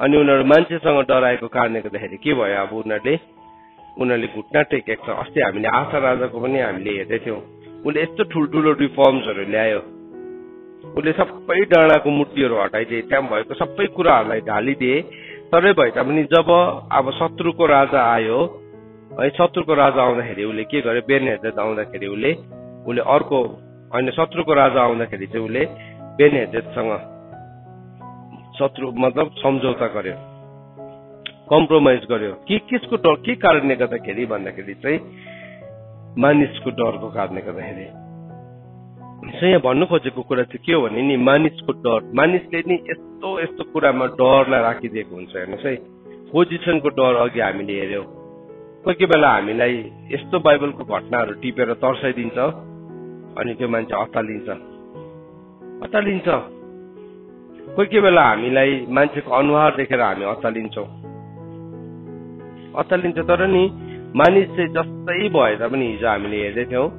अनि उनीहरू मान्छेसँग डराएको कारणले गर्दाखेरि के भयो? अब उनीहरूले घुट्ना टेकेको छ। अस्ति हामीले आशा राजाको पनि हामीले हेर्दै थियौँ। उसले यस्तो ठुल्ठुलो रिफर्म्सहरू ल्यायो। उसले सबै डाँडाको मूर्तिहरू हटाइदिए, त्यहाँ भएको सबै कुराहरूलाई ढालिदिए। तरै भए तापनि जब अब शत्रुको राजा आयो है, शत्रुको राजा आउँदाखेरि उसले के गर्यो? बेनहेजेद आउँदाखेरि उसले अर्को होइन, शत्रुको राजा आउँदाखेरि चाहिँ उसले बेनहेजेदसँग सम्झौता गर्यो, कम्प्रोमाइज गर्यो। केसको डर के कारणले गर्दाखेरि भन्दाखेरि चाहिँ मानिसको डरको कारणले गर्दाखेरि। यहाँ भन्नु खोजेको कुरा चाहिँ के हो भने नि, मानिसको डर। मानिसले नि यस्तो कुरामा डरलाई राखिदिएको हुन्छ। हेर्नुहोस् है, पोजिसनको डर अघि हामीले हेऱ्यौँ। कोही बेला हामीलाई यस्तो बाइबलको घटनाहरू टिपेर तर्साइदिन्छ अनि त्यो मान्छे अत्तालिन्छ। कोही बेला हामीलाई मान्छेको अनुहार देखेर हामी अत्तालिन्छौँ। तर नि मानिस चाहिँ जस्तै भए तापनि हिजो हामीले हेर्दै थियौँ,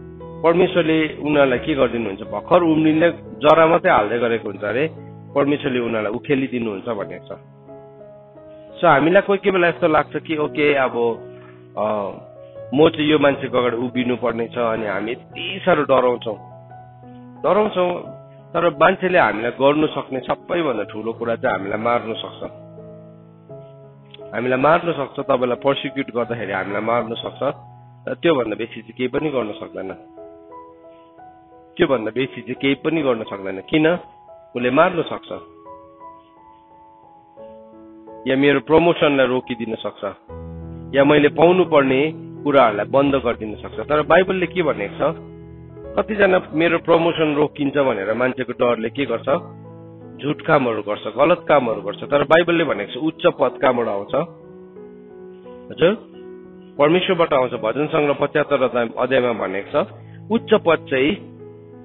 परमेश्वरले उनीहरूलाई के गरिदिनुहुन्छ? भर्खर उम्रिँदै जरा मात्रै हाल्दै गरेको हुन्छ अरे, परमेश्वरले उनीहरूलाई उखेलिदिनुहुन्छ भनेको छ। सो हामीलाई कोही बेला यस्तो लाग्छ कि ओके, अब म चाहिँ यो मान्छेको अगाडि उभिनु पर्ने छ, अनि हामी यति साह्रो डराउँछौँ। तर मान्छेले हामीलाई गर्नु सक्ने सबैभन्दा ठुलो कुरा चाहिँ हामीलाई मार्नु सक्छ। तपाईँलाई पर्सिक्युट गर्दाखेरि हामीलाई मार्नु सक्छ। र त्योभन्दा बेसी चाहिँ केही पनि गर्न सक्दैन। त्यो भन्दा बेसी चाहिँ केही पनि गर्न सक्दैन। किन? उसले मार्न सक्छ या मेरो प्रमोसनलाई रोकिदिन सक्छ या मैले पाउनु पर्ने कुराहरूलाई बन्द गरिदिन सक्छ। तर बाइबलले के भनेको छ? कतिजना मेरो प्रमोसन रोकिन्छ भनेर मान्छेको डरले के गर्छ? झुट कामहरू गर्छ, गलत कामहरू गर्छ। तर बाइबलले भनेको छ उच्च पद कहाँबाट आउँछ? हजुर, परमेश्वरबाट आउँछ। भजन सङ्ग्रह 75 अध्यायमा भनेको छ उच्च पद चाहिँ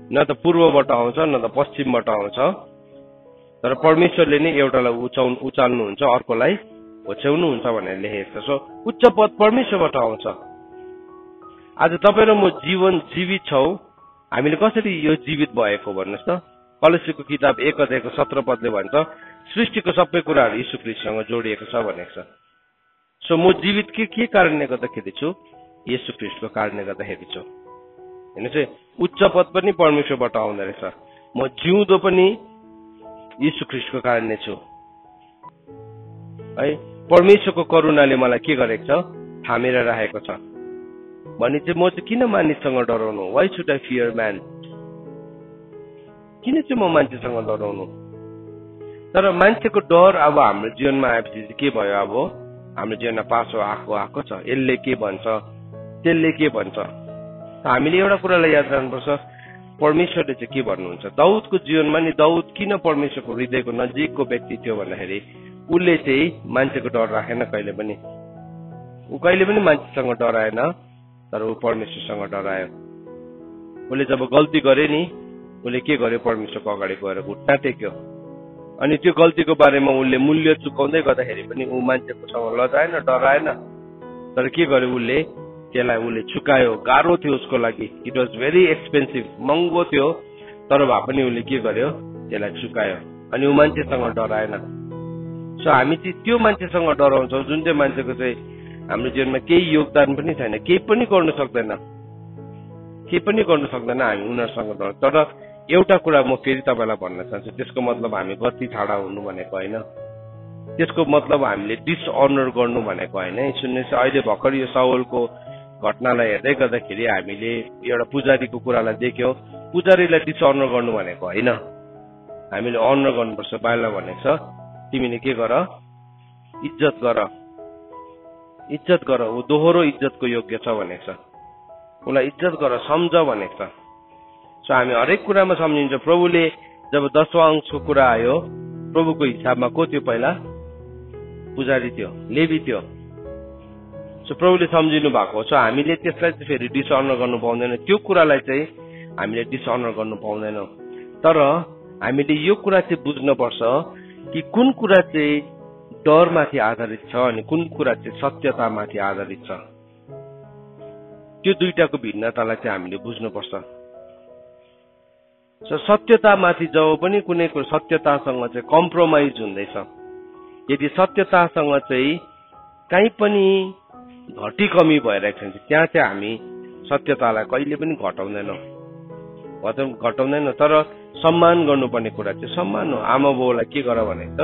न त पूर्वबाट आउँछ न त पश्चिमबाट आउँछ, तर परमेश्वरले नै एउटालाई उचाल्नुहुन्छ, अर्कोलाई होच्याउनुहुन्छ भनेर लेखेको छ। सो उच्च पद परमेश्वरबाट आउँछ। आज तपाईँ र म जीवित छौँ। हामीले कसरी यो जीवित भएको भन्नुहोस् त? कलोसीको किताब 1 अध्यायको 17 पदले भन्छ सृष्टिको सबै कुराहरू यीशु ख्रीष्टसँग जोडिएको छ भनेको छ। सो म जीवित के कारणले गर्दाखेरि छु? यीशु ख्रीष्टको कारणले गर्दाखेरि छु। हेर्नुहोस् है, उच्च पद पनि परमेश्वरबाट आउँदो रहेछ। म जिउँदो पनि यीशु ख्रीष्टको कारणले छु है। परमेश्वरको करुणाले मलाई के गरेको छ? थामेर राखेको छ। भने चाहिँ म चाहिँ किन मानिससँग डराउनु? Why should I fear man? किन चाहिँ म मान्छेसँग डराउनु? तर मान्छेको डर अब हाम्रो जीवनमा आएपछि चाहिँ के भयो? अब हाम्रो जीवनमा पासो आएको छ। यसले के भन्छ, त्यसले के भन्छ। हामीले एउटा कुरालाई याद राख्नुपर्छ, परमेश्वरले चाहिँ के भन्नुहुन्छ। दाउदको जीवनमा नि दाउद किन परमेश्वरको हृदयको नजिकको व्यक्ति थियो भन्दाखेरि उसले चाहिँ मान्छेको डर राखेन कहिले पनि। ऊ कहिले पनि मान्छेसँग डराएन, तर ऊ परमेश्वरसँग डरायो। उसले जब गल्ती गरे नि, उसले के गर्यो? परमेश्वरको अगाडि गएर घुट्टा टेक्यो। अनि त्यो गल्तीको बारेमा उसले मूल्य चुकाउँदै गर्दाखेरि पनि ऊ मान्छेकोसँग लजाएन, डराएन। तर के गर्यो? त्यसलाई उसले चुकायो। गाह्रो थियो उसको लागि, इट वाज भेरी एक्सपेन्सिभ, महँगो थियो, तर भए पनि उसले के गर्यो? त्यसलाई चुकायो। अनि ऊ मान्छेसँग डराएन। सो हामी चाहिँ त्यो मान्छेसँग डराउँछौँ जुन चाहिँ मान्छेको चाहिँ हाम्रो जीवनमा केही योगदान पनि छैन, केही पनि गर्न सक्दैन हामी उनीहरूसँग डर। तर एउटा कुरा म फेरि तपाईँलाई भन्न चाहन्छु, त्यसको मतलब हामी गति छाडा हुनु भनेको होइन, त्यसको मतलब हामीले डिसअनर गर्नु भनेको होइन। सुन्नुहोस्, अहिले भर्खर यो साउलको घटनालाई हेर्दै गर्दाखेरि हामीले एउटा पुजारीको कुरालाई देख्यौँ। पुजारीलाई डिसअनर गर्नु भनेको होइन, हामीले अनर गर्नुपर्छ। बाइबलमा भनेको छ तिमीले के गर? इज्जत गर। ऊ दोहोरो इज्जतको योग्य छ भनेको छ। उसलाई इज्जत गर, सम्झ भनेको छ। सो हामी हरेक कुरामा सम्झिन्छ। प्रभुले जब 10वां अंशको कुरा आयो, प्रभुको हिसाबमा को थियो? पहिला पुजारी थियो, लेवी थियो। सो प्रभुले सम्झिनु भएको छ। हामीले त्यसलाई चाहिँ फेरि डिसअनर गर्नु पाउँदैन। त्यो कुरालाई चाहिँ हामीले डिसअनर गर्नु पाउँदैनौँ। तर हामीले यो कुरा चाहिँ बुझ्नुपर्छ कि कुन कुरा चाहिँ डरमाथि आधारित छ अनि कुन कुरा चाहिँ सत्यतामाथि आधारित छ। त्यो दुईटाको भिन्नतालाई चाहिँ हामीले बुझ्नुपर्छ। सो सत्यतामाथि जब पनि कुनै कुरो सत्यतासँग चाहिँ कम्प्रोमाइज हुँदैछ, यदि सत्यतासँग चाहिँ कहीँ पनि घटी कमी भइरहेको छ त्यहाँ चाहिँ हामी सत्यतालाई कहिले पनि घटाउँदैनौँ। तर सम्मान गर्नुपर्ने कुरा चाहिँ सम्मान हो। आमा बाउलाई के गर भनेको छ?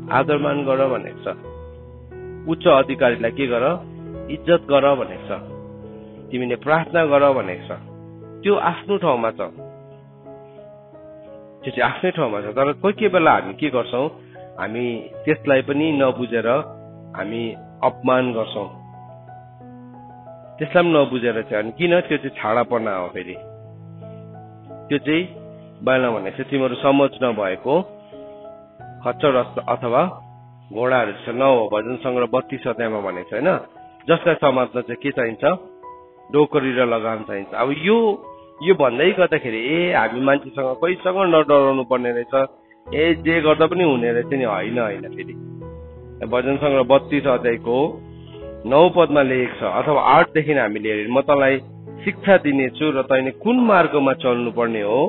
आदरमान गर भनेको छ। उच्च अधिकारीलाई के गर? इज्जत गर भनेको छ। तिमीले प्रार्थना गर भनेको छ। त्यो आफ्नो ठाउँमा छ, त्यो चाहिँ आफ्नै ठाउँमा छ। तर कोही बेला हामी के गर्छौँ? हामी त्यसलाई पनि नबुझेर हामी अपमान गर्छौँ। त्यसलाई पनि नबुझेर चाहिँ। अनि किन? त्यो चाहिँ छाडापना हो। फेरि त्यो चाहिँ बाइबलमा भनेको छ तिमीहरू समझ नभएको खच्चड अथवा घोडाहरू जस्तो नहो। भजन सङ्ग्रह 32 अध्यायमा भनेको छ होइन, जसलाई समात्न चाहिँ के चाहिन्छ? डोकरी र लगाम चाहिन्छ। अब यो भन्दै गर्दाखेरि हामी मान्छेसँग कोहीसँग नडराउनु पर्ने रहेछ, जे गर्दा पनि हुने रहेछ नि। होइन। फेरि भजन सङ्ग्रह 32 अध्यायको 9 पदमा लेखेको छ, अथवा 8 देखि हामीले हेर्यौँ, म तँलाई शिक्षा दिनेछु र तैँले कुन मार्गमा चल्नु पर्ने हो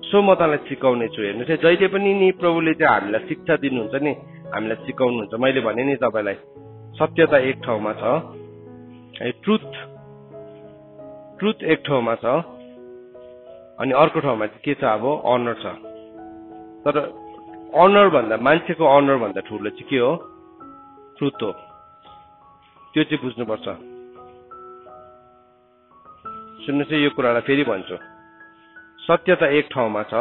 सो म तँलाई सिकाउने छु। हेर्नुहोस् है, जहिले पनि नि प्रभुले चाहिँ हामीलाई शिक्षा दिनुहुन्छ नि, हामीलाई सिकाउनुहुन्छ। मैले भने नि तपाईँलाई, सत्यता एक ठाउँमा छ, ट्रुथ एक ठाउँमा छ, अनि अर्को ठाउँमा चाहिँ के छ? अब अनर छ। तर अनर भन्दा, मान्छेको अनर भन्दा ठुलो चाहिँ के हो? ट्रुथ हो। त्यो चाहिँ बुझ्नुपर्छ। सुन्नुहोस् है, यो कुरालाई फेरि भन्छु, सत्यता एक ठाउँमा छ,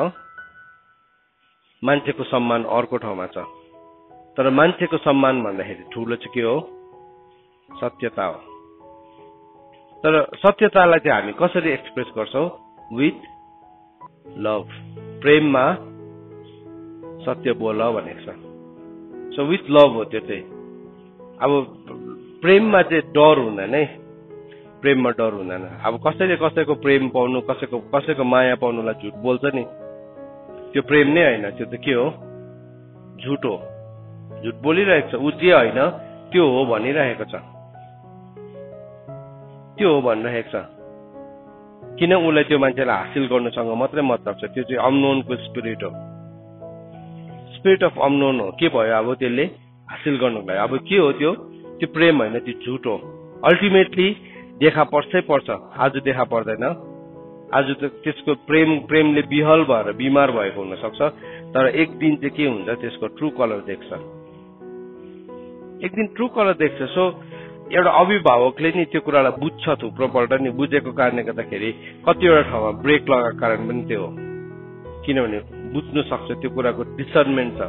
मान्छेको सम्मान अर्को ठाउँमा छ। तर मान्छेको सम्मान भन्दाखेरि ठुलो चाहिँ के हो? सत्यता हो। तर सत्यतालाई चाहिँ हामी कसरी एक्सप्रेस गर्छौं? With love. प्रेममा सत्य बोल भनेको छ। सो विथ लभ हो त्यो चाहिँ। अब प्रेममा चाहिँ डर हुँदैन है, प्रेममा डर हुँदैन। अब कसैले कसैको प्रेम पाउनु, कसैको माया पाउनुलाई झुट बोल्छ नि, त्यो प्रेम नै होइन, त्यो त के हो? झुट हो। झुट बोलिरहेको छ, ऊ जे होइन त्यो हो भनिरहेको छ, त्यो हो भनिरहेको छ। किन? उसलाई त्यो मान्छेलाई हासिल गर्नुसँग मात्रै मतलब छ। त्यो चाहिँ अननोनको स्पिरिट हो, स्पिरिट अफ अननोन हो। के भयो? अब त्यसले हासिल गर्नुलाई अब के हो? त्यो प्रेम होइन, त्यो झुट हो। अल्टिमेटली देखा पर्छै पर्छ, आज देखा पर्दैन। आज त त्यसको प्रेमले विहल भएर बिमार भएको हुन सक्छ, तर एक दिन चाहिँ के हुन्छ? त्यसको ट्रु कलर देख्छ, एक दिन ट्रु कलर देख्छ। सो एउटा अभिभावकले नि त्यो कुरालाई बुझ्छ, थुप्रोपल्ट नि बुझेको कारणले गर्दाखेरि कतिवटा ठाउँमा ब्रेक लगाएको कारण पनि त्यो हो। किनभने बुझ्नु सक्छ, त्यो कुराको डिसर्नमेन्ट छ।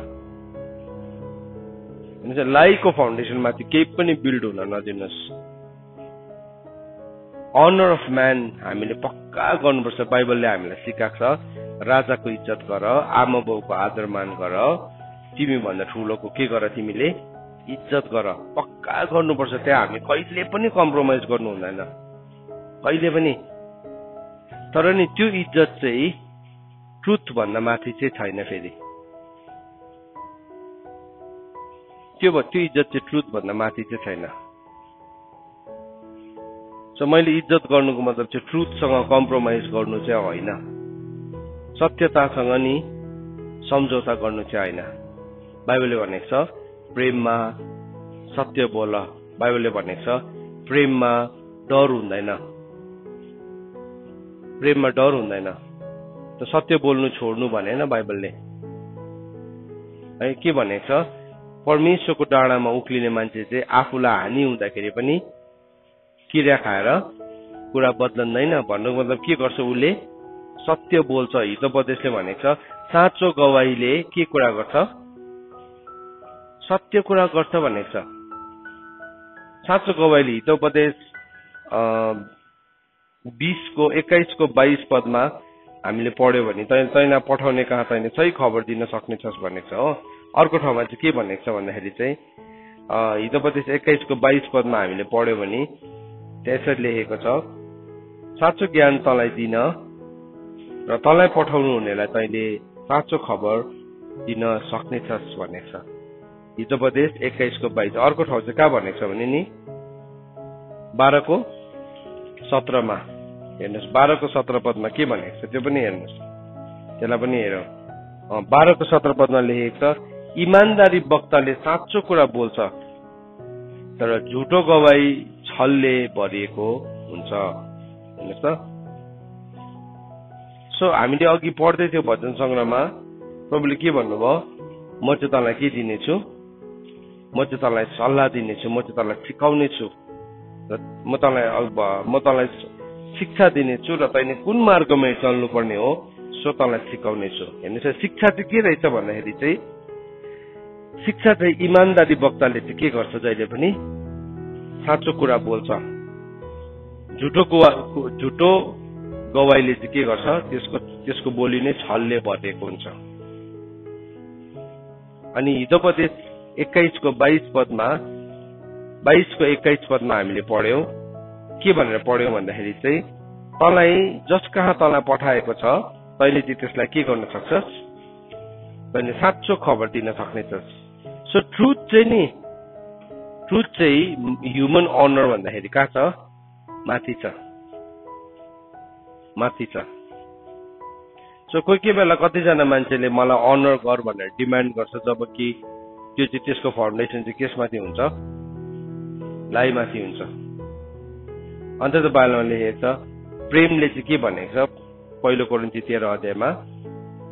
लाइको फाउन्डेसनमाथि केही पनि बिल्ड हुन नदिनुहोस्। अनर अफ म्यान हामीले पक्का गर्नुपर्छ। बाइबलले हामीलाई सिकाएको छ, राजाको इज्जत गर, आमा बाउको आदर मान गर, तिमी भन्दा ठुलोको के गर? तिमीले इज्जत गर। पक्का गर्नुपर्छ। त्यहाँ हामी कहिले पनि कम्प्रोमाइज गर्नु हुँदैन, कहिले पनि। तर नि त्यो इज्जत चाहिँ ट्रुथ भन्दा माथि चाहिँ छैन। फेरि त्यो इज्जत चाहिँ ट्रुथ भन्दा माथि चाहिँ छैन। सो मैले इज्जत गर्नुको मतलब चाहिँ ट्रुथसँग कम्प्रोमाइज गर्नु चाहिँ होइन, सत्यतासँग नि सम्झौता गर्नु चाहिँ होइन। बाइबलले भनेको छ प्रेममा सत्य बोल। बाइबलले भनेको छ प्रेममा डर हुँदैन, प्रेममा डर हुँदैन। त सत्य बोल्नु छोड्नु भनेन बाइबलले है। के भनेको छ? परमेश्वरको डाँडामा उक्लिने मान्छे चाहिँ आफूलाई हानि हुँदाखेरि पनि किरा खाएर कुरा बदलँदैन। भन्नुको मतलब के गर्छ? उसले सत्य बोल्छ। हितोपदेशले भनेको छ साँचो गवाईले के कुरा गर्छ? सत्य कुरा गर्छ भनेको छ। साँचो गवाईले हितोपदेश 20:21-22 पदमा हामीले पढ्यो भने तैँलाई पठाउने कहाँ तैँले सही खबर दिन सक्नेछस् भनेको छ हो। अर्को ठाउँमा चाहिँ के भनेको छ भन्दाखेरि चाहिँ हितोपदेश 21:22 पदमा हामीले पढ्यो भने त्यसरी लेखेको छ, साँचो ज्ञान तँलाई दिन र तँलाई पठाउनु हुनेलाई तैँले साँचो खबर दिन सक्नेछस् भनेको छ। हितोपदेश 21:22। अर्को ठाउँ चाहिँ कहाँ भनेको छ भने नि 12:17 हेर्नुहोस्। 12:17 पदमा के भनेको छ त्यो पनि हेर्नुहोस्, त्यसलाई पनि हेरौँ। 12:17 पदमा लेखेको छ, इमानदारी वक्ताले साँचो कुरा बोल्छ तर झुटो गवाई छलले भरिएको हुन्छ। हेर्नुहोस् त। सो हामीले अघि पढ्दै थियो भजन संग्रहमा, प्रभुले के भन्नुभयो? म चाहिँ तँलाई के दिनेछु? म चाहिँ तँलाई सल्लाह दिनेछु, म चाहिँ तँलाई सिकाउने छु, र म तँलाई शिक्षा दिनेछु र तैँले कुन मार्गमा चल्नु पर्ने हो सो तँलाई सिकाउने छु। हेर्नुहोस्, शिक्षा चाहिँ के रहेछ भन्दाखेरि चाहिँ शिक्षा चाहिँ इमानदारी वक्ताले चाहिँ के गर्छ? जहिले पनि साँचो कुरा बोल्छ। झुटो गवाईले चाहिँ के गर्छ? त्यसको बोली नै छलले भरिएको हुन्छ। अनि हितोपदेश 21:22 पदमा 22:21 पदमा हामीले पढ्यौं, के भनेर पढ्यौं भन्दाखेरि चाहिँ तँलाई जस कहाँ तँलाई पठाएको छ तैँले चाहिँ त्यसलाई के गर्न सक्छस्? तैँले साँचो खबर दिन सक्नेछस्। सो ट्रुथ चाहिँ ह्युमन अनर भन्दाखेरि कहाँ छ? माथि छ। सो कोही बेला कतिजना मान्छेले मलाई अनर गर भनेर डिमान्ड गर्छ, जबकि त्यो चाहिँ त्यसको फाउन्डेसन चाहिँ केसमाथि हुन्छ? लाइमाथि हुन्छ। अन्त त बाइबलमा लेखेको छ प्रेमले चाहिँ के भनेको छ? पहिलो कोरिन्थी 13 अध्यायमा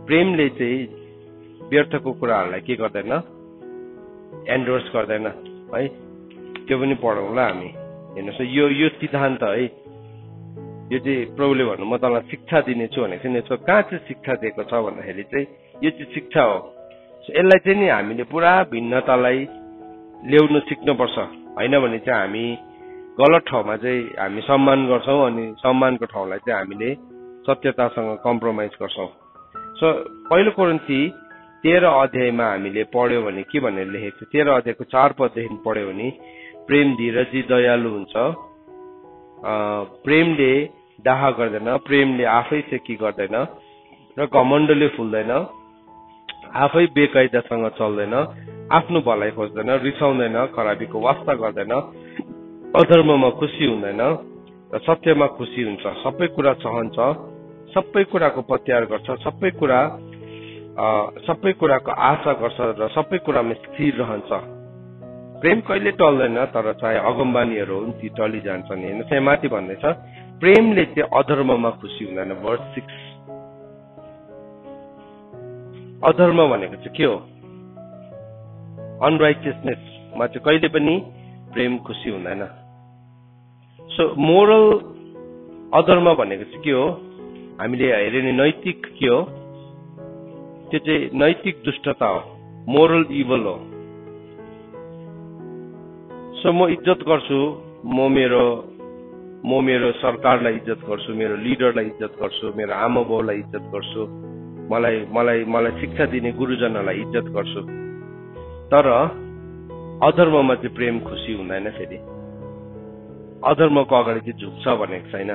प्रेमले चाहिँ व्यर्थको कुराहरूलाई के गर्दैन? एन्डोर्स गर्दैन है। त्यो पनि पढौँला हामी। हेर्नुहोस्, यो सिद्धान्त है, यो चाहिँ प्रभुले भन्नु म तँलाई शिक्षा दिनेछु भनेको चाहिँ यसको कहाँ चाहिँ शिक्षा दिएको छ भन्दाखेरि चाहिँ यो चाहिँ शिक्षा हो। यसलाई चाहिँ नि हामीले पुरा भिन्नतालाई ल्याउनु सिक्नुपर्छ, होइन भने चाहिँ हामी गलत ठाउँमा चाहिँ हामी सम्मान गर्छौँ अनि सम्मानको ठाउँलाई चाहिँ हामीले सत्यतासँग कम्प्रोमाइज गर्छौँ। सो पहिलो कोरिन्थी 13 अध्यायमा हामीले पढ्यो भने के भनेर लेखेको छ, 13 अध्यायको 4 पददेखि पढ्यो भने प्रेम धीरजी दयालु हुन्छ, प्रेमले डाहा गर्दैन, प्रेमले आफै सेकी गर्दैन र घमण्डले फुल्दैन, आफै बेकायदासँग चल्दैन, आफ्नो भलाइ खोज्दैन, रिसाउँदैन, खराबीको वास्ता गर्दैन, अधर्ममा खुसी हुँदैन र सत्यमा खुसी हुन्छ, सबै कुरा सहन्छ, सबै कुराको पत्यार गर्छ, सबै कुराको आशा गर्छ र सबै कुरामा स्थिर रहन्छ। प्रेम कहिले टल्दैन, तर चाहे अगमबानीहरू हुन् ती टलिजान्छन्। हेर्नु त्यहाँ माथि भन्दैछ प्रेमले चाहिँ अधर्ममा खुसी हुँदैन। भर्स 6 अधर्म भनेको चाहिँ के हो? अनराइचियसनेसमा चाहिँ कहिले पनि प्रेम खुसी हुँदैन। सो मोरल अधर्म भनेको चाहिँ के हो? हामीले हेर्यो नि नैतिक के हो? त्यो चाहिँ नैतिक दुष्टता हो, मोरल इभल हो। सो म इज्जत गर्छु, म मेरो सरकारलाई इज्जत गर्छु, मेरो लिडरलाई इज्जत गर्छु, मेरो आमा बाउलाई इज्जत गर्छु, मलाई शिक्षा दिने गुरुजनहरूलाई इज्जत गर्छु, तर अधर्ममा चाहिँ प्रेम खुसी हुँदैन। फेरि अधर्मको अगाडि चाहिँ झुक्छ भनेको छैन।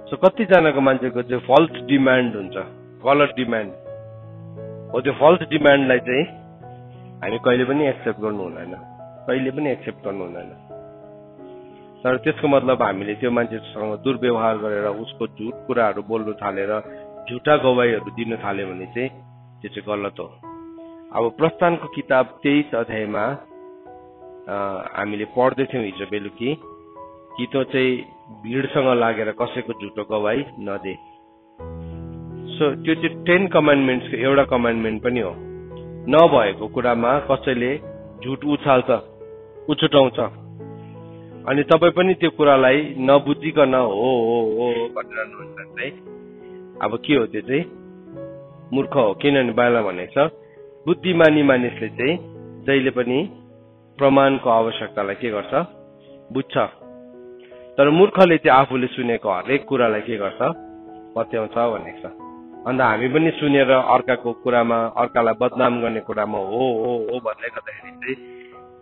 सो कतिजनाको मान्छेको चाहिँ फल्स डिमान्ड हुन्छ, गलत डिमान्ड हो। त्यो फल्स डिमान्डलाई चाहिँ हामी कहिले पनि एक्सेप्ट गर्नु हुँदैन, कहिले पनि एक्सेप्ट गर्नु हुँदैन। तर त्यसको मतलब हामीले त्यो मान्छेसँग दुर्व्यवहार गरेर उसको झुट कुराहरू बोल्नु थालेर झुटा गवाईहरू दिन थाल्यो भने चाहिँ त्यो चाहिँ गलत हो। अब प्रस्थानको किताब 23 अध्यायमा हामीले पढ्दैथ्यौँ हिजो बेलुकी कि त्यो चाहिँ भिडसँग लागेर कसैको झुटो गवाई नदे। सो त्यो चाहिँ 10 कमान्डमेन्ट्सको एउटा कमान्डमेन्ट पनि हो। नभएको कुरामा कसैले झुट उछुटाउँछ अनि तपाईँ पनि त्यो कुरालाई नबुझिकन हो भनिरहनुहुन्छ चाहिँ अब के हो? त्यो चाहिँ मूर्ख हो। किनभने बाइबलमा भनेको छ बुद्धिमानी मानिसले चाहिँ जहिले पनि प्रमाणको आवश्यकतालाई के गर्छ? बुझ्छ। तर मूर्खले चाहिँ आफूले सुनेको हरेक कुरालाई के गर्छ? पत्याउँछ भनेको छ। अन्त हामी पनि सुनेर अर्काको कुरामा, अर्कालाई बदनाम गर्ने कुरामा हो भन्दै गर्दाखेरि चाहिँ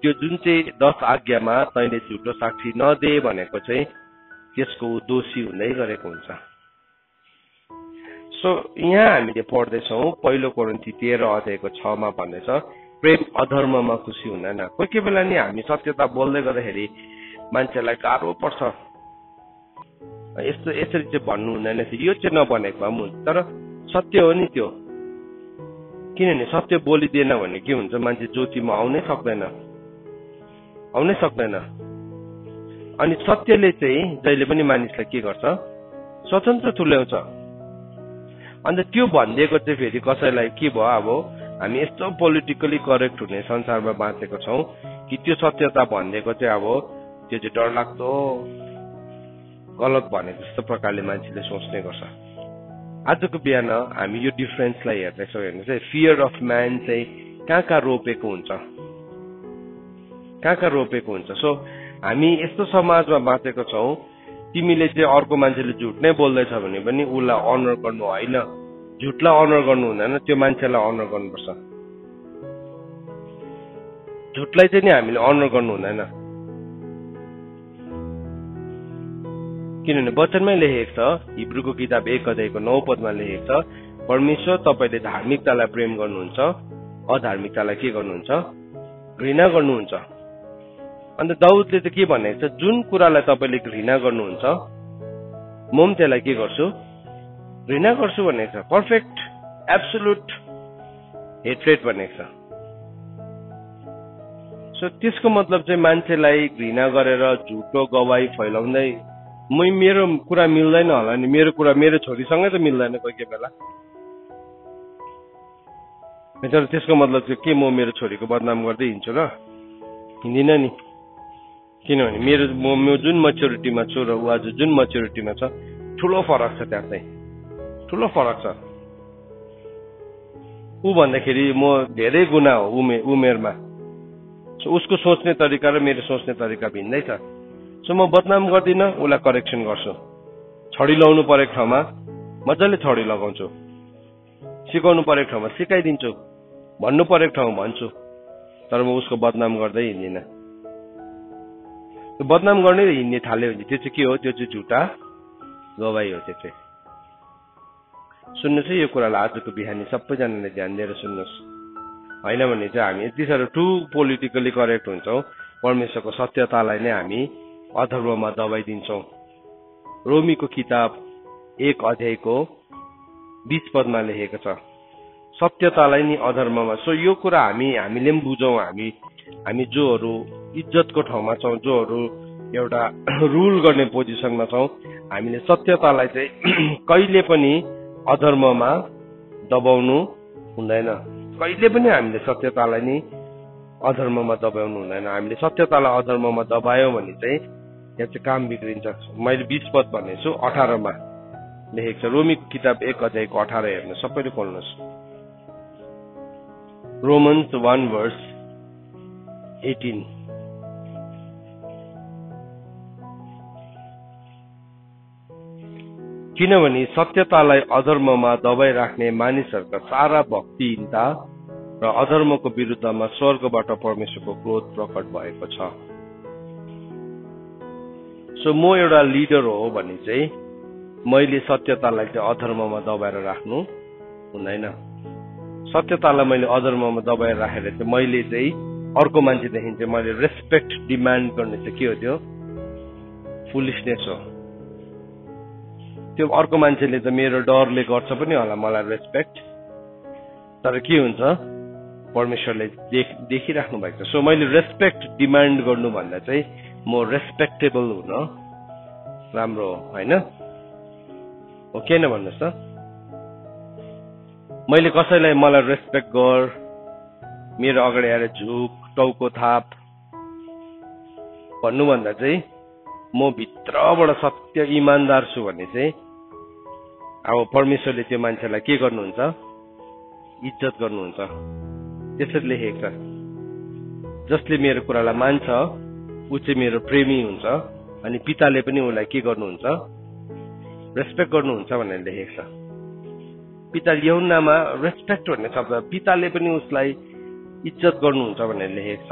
त्यो जुन चाहिँ 10 आज्ञामा तैँले झुटो साक्षी नदे भनेको चाहिँ त्यसको दोषी हुँदै गरेको हुन्छ। सो यहाँ हामीले पढ्दैछौँ पहिलो कोरिन्थी 13 अध्यायको 6 मा भन्दैछ प्रेम अधर्ममा खुसी हुँदैन। कोही बेला नि हामी सत्यता बोल्दै गर्दाखेरि मान्छेलाई गाह्रो पर्छ, यसरी चाहिँ भन्नु हुँदैन थियो, यो चाहिँ नभनेको भए पनि हुन्छ, तर सत्य हो नि त्यो। किनभने सत्य बोलिदिएन भने के हुन्छ? मान्छे ज्योतिमा आउनै सक्दैन। अनि सत्यले चाहिँ जहिले पनि मानिसलाई के गर्छ? स्वतन्त्र तुल्याउँछ। अन्त त्यो भनिदिएको चाहिँ फेरि कसैलाई के भयो? अब हामी यस्तो पोलिटिकली करेक्ट हुने संसारमा बाँचेको छौँ कि त्यो सत्यता भनिदिएको चाहिँ अब त्यो चाहिँ डरलाग्दो गलत भनेको जस्तो प्रकारले मान्छेले सोच्ने गर्छ। आजको बिहान हामी यो डिफरेन्सलाई हेर्दैछौँ। हेर्नु चाहिँ फियर अफ म्यान चाहिँ कहाँ रोपेको हुन्छ। सो हामी यस्तो समाजमा बाँचेको छौँ, तिमीले चाहिँ अर्को मान्छेले झुट नै बोल्दैछ भने पनि उसलाई अनर गर्नु होइन, झुटलाई अनर गर्नु हुँदैन, त्यो मान्छेलाई अनर गर्नुपर्छ। झुटलाई चाहिँ नि हामीले अनर गर्नु हुँदैन। किनभने वचनमै लेखेको छ, हिब्रूको किताब 1 अध्यायको 9 पदमा लेखेको छ परमेश्वर तपाईँले धार्मिकतालाई प्रेम गर्नुहुन्छ, अधार्मिकतालाई के गर्नुहुन्छ? घृणा गर्नुहुन्छ। अन्त दाउदले त के भनेको छ? जुन कुरालाई तपाईँले घृणा गर्नुहुन्छ म पनि त्यसलाई के गर्छु? घृणा गर्छु भनेको छ। पर्फेक्ट एब्सोल्युट हेट्रेड भनेको छ। सो त्यसको मतलब चाहिँ मान्छेलाई घृणा गरेर झुटो गवाई फैलाउँदै मेरो कुरा मिल्दैन होला नि, मेरो कुरा मेरो छोरीसँगै त मिल्दैन कोही बेला, तर त्यसको मतलब चाहिँ के म मेरो छोरीको बदनाम गर्दै हिँड्छु र? हिँड्दिनँ नि। किनभने म जुन म्याच्युरिटीमा छु र ऊ आज जुन म्याच्युरिटीमा छ ठुलो फरक छ, त्यहाँ चाहिँ ठुलो फरक छ। ऊ भन्दाखेरि म धेरै गुना हो उमेरमा। सो उसको सोच्ने तरिका र मेरो सोच्ने तरिका भिन्दै छ। सो म बदनाम गर्दिनँ, उसलाई करेक्सन गर्छु। छडी लाउनु परेको ठाउँमा मजाले छडी लगाउँछु, सिकाउनु परेको ठाउँमा सिकाइदिन्छु, भन्नु परेको ठाउँमा भन्छु, तर म उसको बदनाम गर्दै हिँड्दिनँ। बदनाम गर्ने र हिँड्ने थाल्यो भने त्यो चाहिँ के हो? त्यो चाहिँ झुटा गवाई हो। त्यो चाहिँ सुन्नुहोस् है, यो कुरालाई आजको बिहानी सबैजनाले ध्यान दिएर सुन्नुहोस्। होइन भने चाहिँ हामी यति साह्रो टु पोलिटिकली करेक्ट हुन्छौँ, परमेश्वरको सत्यतालाई नै हामी अधर्ममा दबाइदिन्छौँ। रोमीको किताब 1 अध्यायको 20 पदमा लेखेको छ, सत्यतालाई नि अधर्ममा। सो यो कुरा हामीले पनि बुझौँ। हामी जोहरू इज्जतको ठाउँमा छौँ, जोहरू एउटा रुल गर्ने पोजिसनमा छौँ, हामीले सत्यतालाई चाहिँ कहिले पनि अधर्ममा दबाउनु हुँदैन। कहिले पनि हामीले सत्यतालाई नि अधर्ममा दबाउनु हुँदैन। हामीले सत्यतालाई अधर्ममा दबायौँ भने चाहिँ यहाँ चाहिँ काम बिग्रिन्छ। मैले 20 पद भनेछु, 18 मा लेखेको छ। रोमीको किताब 1 अध्यायको 18 हेर्नु, सबैले खोल्नुहोस्। Romans 1 verse 18। किनभने सत्यतालाई अधर्ममा दबाई राख्ने मानिसहरूका सारा भक्तिहीनता र अधर्मको विरुद्धमा स्वर्गबाट परमेश्वरको क्रोध प्रकट भएको छ। सो म एउटा लिडर हो भने चाहिँ मैले सत्यतालाई चाहिँ अधर्ममा दबाएर राख्नु हुँदैन। सत्यतालाई मैले अधर्ममा दबाएर राखेर चाहिँ मैले चाहिँ अर्को मान्छेदेखि चाहिँ मैले रेस्पेक्ट डिमान्ड गर्ने चाहिँ के हो? त्यो फुलिसनेस हो। त्यो अर्को मान्छेले त मेरो डरले गर्छ पनि होला मलाई रेस्पेक्ट, तर के हुन्छ? परमेश्वरले देखिराख्नु भएको छ। सो मैले रेस्पेक्ट डिमान्ड गर्नुभन्दा चाहिँ म रेस्पेक्टेबल हुन राम्रो हो, होइन? हो किन भन्नुहोस् त? मैले कसैलाई मलाई रेस्पेक्ट गर, मेरो अगाडि आएर झुक, टाउको थाप भन्नुभन्दा चाहिँ म भित्रबाट सत्य इमान्दार छु भने चाहिँ अब परमेश्वरले त्यो मान्छेलाई के गर्नुहुन्छ? इज्जत गर्नुहुन्छ। त्यसरी लेखेको छ, जसले मेरो कुरालाई मान्छ ऊ चाहिँ मेरो प्रेमी हुन्छ, अनि पिताले पनि उसलाई के गर्नुहुन्छ? रेस्पेक्ट गर्नुहुन्छ भनेर लेखेको छ। पिता यूहन्नामा रेस्पेक्ट भन्ने शब्द, पिताले पनि उसलाई इज्जत गर्नुहुन्छ भनेर लेखेको छ।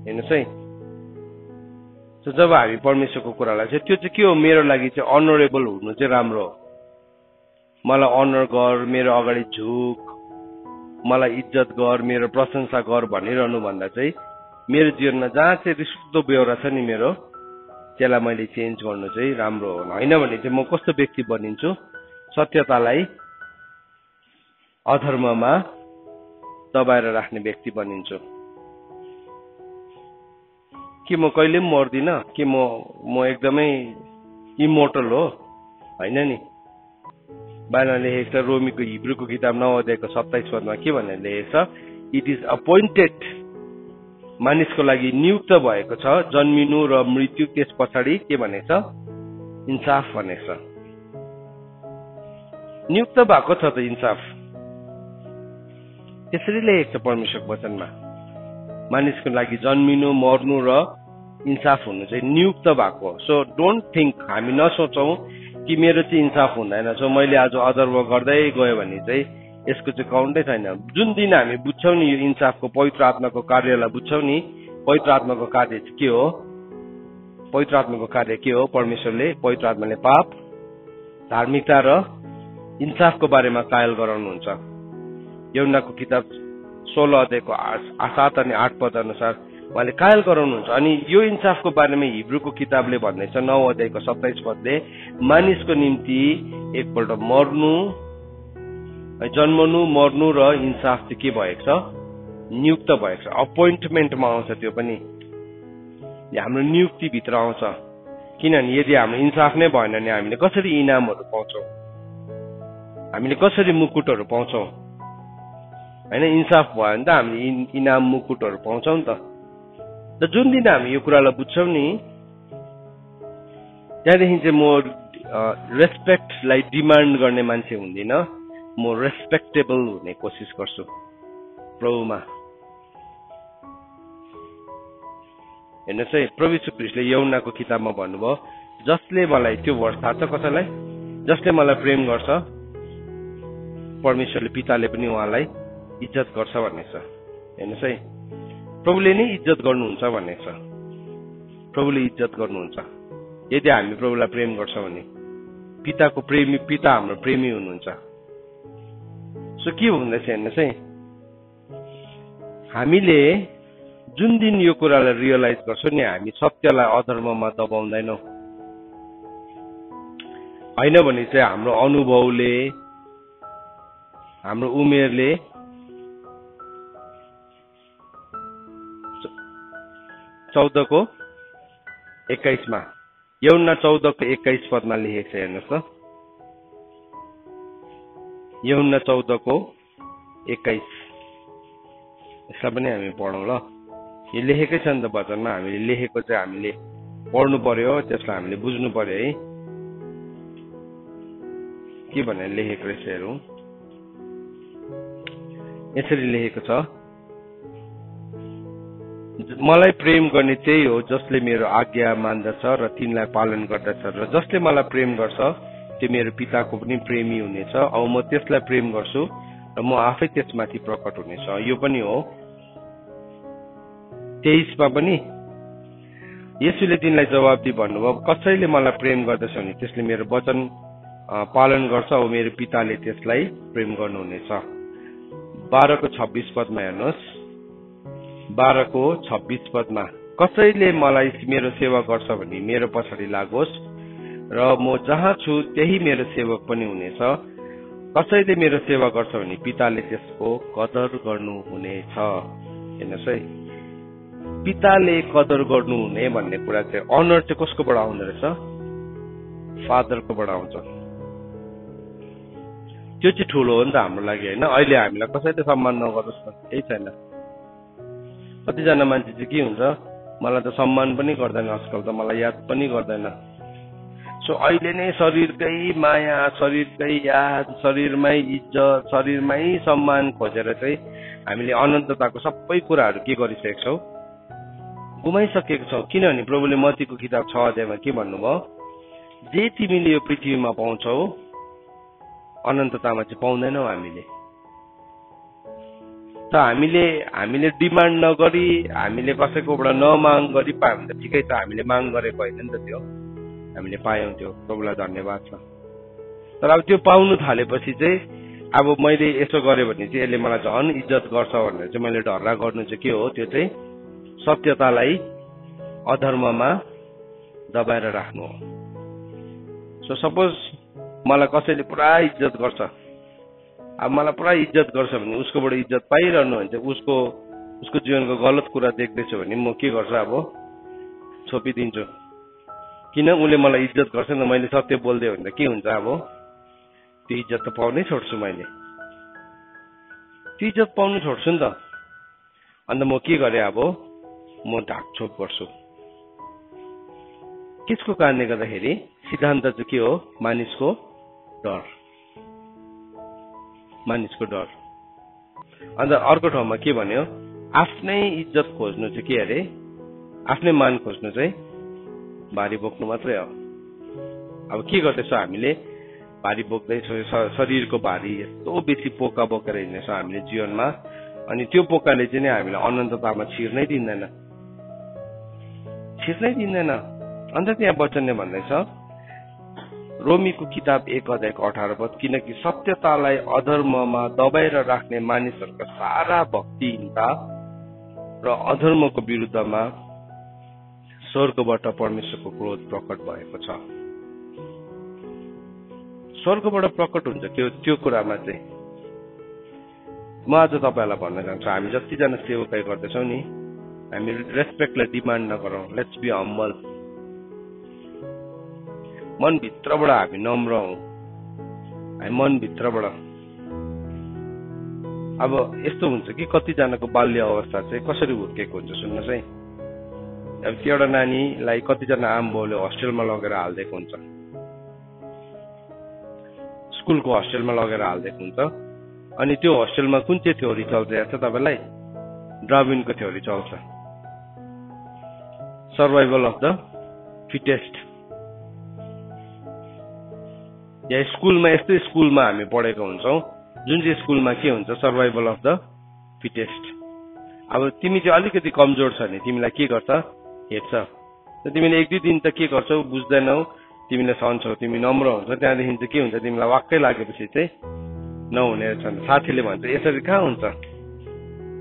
हेर्नुहोस् है, जब हामी परमेश्वरको कुरालाई चाहिँ त्यो चाहिँ के हो? मेरो लागि चाहिँ अनरेबल हुनु चाहिँ राम्रो हो। मलाई अनर गर, मेरो अगाडि झुक, मलाई इज्जत गर, मेरो प्रशंसा गर भनिरहनु भन्दा चाहिँ मेरो जीवनमा जहाँ चाहिँ रिसुक्दो बेहोरा छ नि मेरो, त्यसलाई मैले चेन्ज गर्नु चाहिँ राम्रो हो। होइन भने चाहिँ म कस्तो व्यक्ति बनिन्छु? सत्यतालाई अधर्ममा दबाएर राख्ने व्यक्ति बनिन्छु। कि म कहिले पनि मर्दिनँ? कि म एकदमै इमोर्टल हो? होइन नि। बाइबलमा लेखेको छ, रोमीको हिब्रूको किताब 9 अध्यायको 27 पदमा के भनेर लेखेको छ? इट इज अपोइन्टेड, मानिसको लागि नियुक्त भएको छ जन्मिनु र मृत्यु, त्यस पछाडि के भनेको छ? इन्साफ भनेको छ। नियुक्त भएको छ त इन्साफ, त्यसरी लेखेको छ परमेश्वरको वचनमा। मानिसको लागि जन्मिनु, मर्नु र इन्साफ हुनु चाहिँ नियुक्त भएको। सो डोन्ट थिङ्क, हामी नसोचौँ कि मेरो चाहिँ इन्साफ हुँदैन, सो मैले आज अधर्म गर्दै गयो भने चाहिँ यसको चाहिँ काउन्टै छैन। जुन दिन हामी बुझ्छौँ नि यो इन्साफको पवित्र आत्माको कार्यलाई बुझ्छौँ नि, पवित्र आत्माको कार्य चाहिँ के हो? पवित्र आत्माको कार्य के हो? परमेश्वरले, पवित्र आत्माले पाप, धार्मिकता र इन्साफको बारेमा कायल गराउनुहुन्छ। यूहन्नाको किताब 16 अध्यायको 7 अनि 8 पद अनुसार उहाँले कायल गराउनुहुन्छ। अनि यो इन्साफको बारेमा हिब्रूको किताबले भन्दैछ 9 अध्यायको 27 पदले, मानिसको निम्ति एकपल्ट मर्नु, जन्मनु, मर्नु र इन्साफ चाहिँ के भएको छ? नियुक्त भएको छ। अपोइन्टमेन्टमा आउँछ त्यो पनि, हाम्रो नियुक्तिभित्र आउँछ। किनभने यदि हाम्रो इन्साफ नै भएन भने हामीले कसरी इनामहरू पाउँछौँ? हामीले कसरी मुकुटहरू पाउँछौँ? होइन, इन्साफ भयो भने त हामीले इनाम मुकुटहरू पाउँछौँ नि त। र जुन दिन हामी यो कुरालाई बुझ्छौँ नि त्यहाँदेखि चाहिँ म रेस्पेक्टलाई डिमान्ड गर्ने मान्छे हुँदिनँ, म रेस्पेक्टेबल हुने कोसिस गर्छु प्रभुमा। हेर्नुहोस् है, प्रभु यीशु ख्रीष्टले यूहन्नाको किताबमा भन्नुभयो, जसले मलाई, त्यो वर्ष थाहा छ कसैलाई, जसले मलाई प्रेम गर्छ परमेश्वरले पिताले पनि उहाँलाई इज्जत गर्छ भन्ने छ। हेर्नुहोस् है, प्रभुले नै इज्जत गर्नुहुन्छ भन्ने छ। प्रभुले इज्जत गर्नुहुन्छ यदि हामी प्रभुलाई प्रेम गर्छौँ भने। पिताको प्रेमी, पिता हाम्रो प्रेमी हुनुहुन्छ। सो के भन्दैछ हेर्नुहोस् है, हामीले जुन दिन यो कुरालाई रियलाइज गर्छौँ नि, हामी सत्यलाई अधर्ममा दबाउँदैनौँ। होइन भने चाहिँ हाम्रो अनुभवले, हाम्रो उमेरले 14:21 यूहन्ना 14:21 पदमा लेखेको छ। हेर्नुहोस् त, यूहन्ना 14:21 यसलाई पनि हामी पढौँ ल। यो लेखेकै छ नि त वचनमा, हामीले लेखेको चाहिँ हामीले पढ्नु पर्यो, त्यसलाई हामीले बुझ्नु पर्यो है, के भनेर लेखेको रहेछ हेरौँ। यसरी लेखेको छ, मलाई प्रेम गर्ने त्यही हो जसले मेरो आज्ञा मान्दछ र तिनलाई पालन गर्दछ, र जसले मलाई प्रेम गर्छ त्यो मेरो पिताको पनि प्रेमी हुनेछ, औ म त्यसलाई प्रेम गर्छु र म आफै त्यसमाथि प्रकट हुनेछ। यो पनि हो 23 पनि येशूले तिनलाई जवाब दिई भन्नुभयो, कसैले मलाई प्रेम गर्दछ भने त्यसले मेरो वचन पालन गर्छ औ मेरो पिताले त्यसलाई प्रेम गर्नुहुनेछ। 12:26 पदमा हेर्नुहोस्, 12:26 पदमा, कसैले मलाई मेरो सेवा गर्छ भने मेरो पछाडि लागोस् र म जहाँ छु त्यही मेरो सेवक पनि हुनेछ। कसैले मेरो सेवा गर्छ भने पिताले त्यसको कदर गर्नुहुनेछ। हेर्नुहोस् है, पिताले कदर गर्नुहुने भन्ने कुरा चाहिँ अनर चाहिँ कसकोबाट आउँदो रहेछ? फादरकोबाट आउँछ। त्यो चाहिँ ठुलो हो नि त हाम्रो लागि होइन। अहिले हामीलाई कसैले सम्मान नगरोस् न, केही छैन। कतिजना मान्छे चाहिँ के हुन्छ, मलाई त सम्मान पनि गर्दैन आजकल, त मलाई याद पनि गर्दैन। सो अहिले नै शरीरकै माया, शरीरकै याद, शरीरमै इज्जत, शरीरमै सम्मान खोजेर चाहिँ हामीले अनन्तताको सबै कुराहरू के गरिसकेको छौँ, गुमाइसकेको छौँ। किनभने प्रभुले मत्तीको किताब 6 अध्यायमा के भन्नुभयो, जे तिमीले यो पृथ्वीमा पाउँछौ अनन्ततामा चाहिँ पाउँदैनौ हामीले। त हामीले डिमान्ड नगरी, हामीले कसैकोबाट नमाग गरी पायौँ त ठिकै छ, हामीले माग गरेको होइन नि त, त्यो हामीले पायौँ, त्यो प्रभुलाई धन्यवाद छ। तर अब त्यो पाउनु थालेपछि चाहिँ अब मैले यसो गरेँ भने चाहिँ यसले मलाई झन् इज्जत गर्छ भनेर चाहिँ मैले ढर्रा गर्नु चाहिँ के हो, त्यो चाहिँ सत्यतालाई अधर्ममा दबाएर राख्नु हो। सो सपोज मलाई कसैले पुरा इज्जत गर्छ, अब मलाई पुरा इज्जत गर्छ भने उसकोबाट इज्जत पाइरहनु भने चाहिँ उसको जीवनको गलत कुरा देख्दैछु भने म के गर्छु, अब छोपिदिन्छु। किन, उसले मलाई इज्जत गर्छ नि, मैले सत्य बोल्दिएँ भने त के हुन्छ, अब त्यो इज्जत त पाउनै छोड्छु मैले, त्यो इज्जत पाउनु छोड्छु नि त। अन्त म के गरेँ, अब म ढाकछोप गर्छु। किसको कारणले गर्दाखेरि? सिद्धान्त चाहिँ के हो? मानिसको डर, मानिसको डर। अन्त अर्को ठाउँमा के भन्यो, आफ्नै इज्जत खोज्नु चाहिँ के अरे, आफ्नै मान खोज्नु चाहिँ भारी बोक्नु मात्रै हो। अब के गर्दैछौँ हामीले, भारी बोक्दैछौँ, शरीरको भारी यस्तो बेसी पोका बोकेर हिँड्दैछौँ हामीले जीवनमा, अनि त्यो पोकाले चाहिँ नि हामीलाई अनन्ततामा छिर्नै दिँदैन। अन्त त्यहाँ वचनले भन्दैछ, रोमीको किताब 1:18 किनकि सत्यतालाई अधर्ममा दबाएर राख्ने मानिसहरूको सारा भक्तिहीनता र अधर्मको विरुद्धमा स्वर्गबाट परमेश्वरको क्रोध प्रकट भएको छ। स्वर्गबाट प्रकट हुन्छ त्यो कुरामा चाहिँ। म आज तपाईँहरूलाई भन्न चाहन्छु, हामी जतिजना सेवकाई गर्दैछौँ नि, हामी रेस्पेक्टलाई डिमान्ड नगरौँ। Let's be humble. मनभित्रबाट हामी नम्र हौँ, हामी मनभित्रबाट। अब यस्तो हुन्छ कि कतिजनाको बाल्य अवस्था चाहिँ कसरी हुर्केको हुन्छ सुन्नुहोस् है। अब त्यो एउटा नानीलाई कतिजना आम बाउले हस्टेलमा लगेर हालिदिएको हुन्छ, स्कुलको हस्टेलमा लगेर हालिदिएको हुन्छ। अनि त्यो हस्टेलमा कुन चाहिँ थ्योरी चलिरहेको छ तपाईँलाई? डार्विनको थ्योरी चल्छ, सर्भाइभल अफ द फिटेस्ट। या स्कुलमा यस्तै स्कुलमा हामी पढेको हुन्छौँ जुन चाहिँ स्कुलमा के हुन्छ? Survival of the fittest. अब तिमी चाहिँ अलिकति कमजोर छ भने तिमीलाई के गर्छ? हेर्छ। तिमीले 1-2 दिन त के गर्छौ? बुझ्दैनौ, तिमीले सहन्छौ, तिमी नम्र हुन्छ। त्यहाँदेखि चाहिँ के हुन्छ? तिमीलाई वाक्कै लागेपछि चाहिँ नहुने रहेछ। साथीले भन्छ यसरी कहाँ हुन्छ?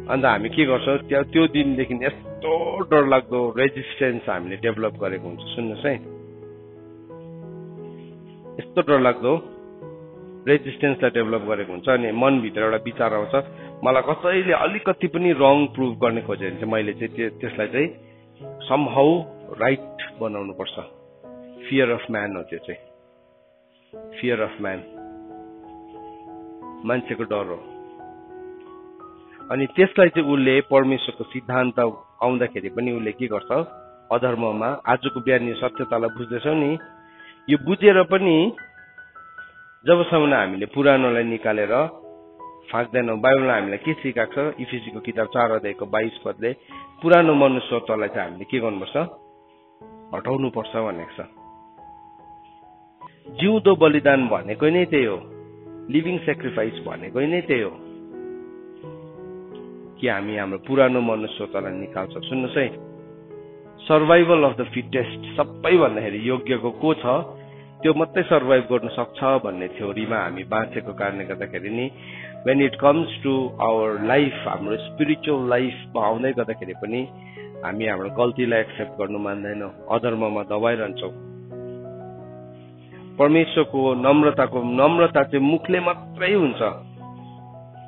अन्त हामी के गर्छौँ? त्यो दिनदेखि यस्तो डरलाग्दो रेजिस्टेन्स हामीले डेभलप गरेको हुन्छ। सुन्नुहोस् है, यस्तो डरलाग्दो रेजिस्टेन्सलाई डेभलप गरेको हुन्छ। अनि मनभित्र एउटा विचार आउँछ, मलाई कसैले अलिकति पनि रङ प्रुभ गर्ने खोज्यो भने चाहिँ मैले चाहिँ त्यसलाई चाहिँ समहाउ राइट बनाउनु पर्छ। फियर अफ म्यान हो त्यो चाहिँ, फियर अफ म्यान, मान्छेको डर हो। अनि त्यसलाई चाहिँ उसले परमेश्वरको सिद्धान्त आउँदाखेरि पनि उसले के गर्छ? अधर्ममा आजको बिहान यो सत्यतालाई बुझ्दैछौ नि, यो बुझेर पनि जबसम्म हामीले पुरानोलाई निकालेर फाक्दैनौँ। बाइबलमा हामीलाई के सिकाएको छ? इफिसीको किताब 4 अध्यायको 22 पदले पुरानो मनुष्यत्वलाई चाहिँ हामीले के गर्नुपर्छ? हटाउनु पर्छ भनेको छ। जिउँदो बलिदान भनेको नै त्यही हो, लिभिङ सेक्रिफाइस भनेको नै त्यही हो कि हामी हाम्रो पुरानो मनुष्यत्वलाई निकाल्छौँ। सुन्नुहोस् है, सर्भाइभल अफ द फिटेस्ट, सबै भन्दाखेरि योग्यको को छ त्यो मात्रै सर्भाइभ गर्न सक्छ भन्ने थ्योरीमा हामी बाँचेको कारणले गर्दाखेरि नि when it comes to our life, हाम्रो स्पिरिचुअल लाइफमा आउँदै गर्दाखेरि पनि हामी हाम्रो गल्तीलाई एक्सेप्ट गर्नु मान्दैनौँ, अधर्ममा दबाइरहन्छौँ। परमेश्वरको नम्रता चाहिँ मुखले मात्रै हुन्छ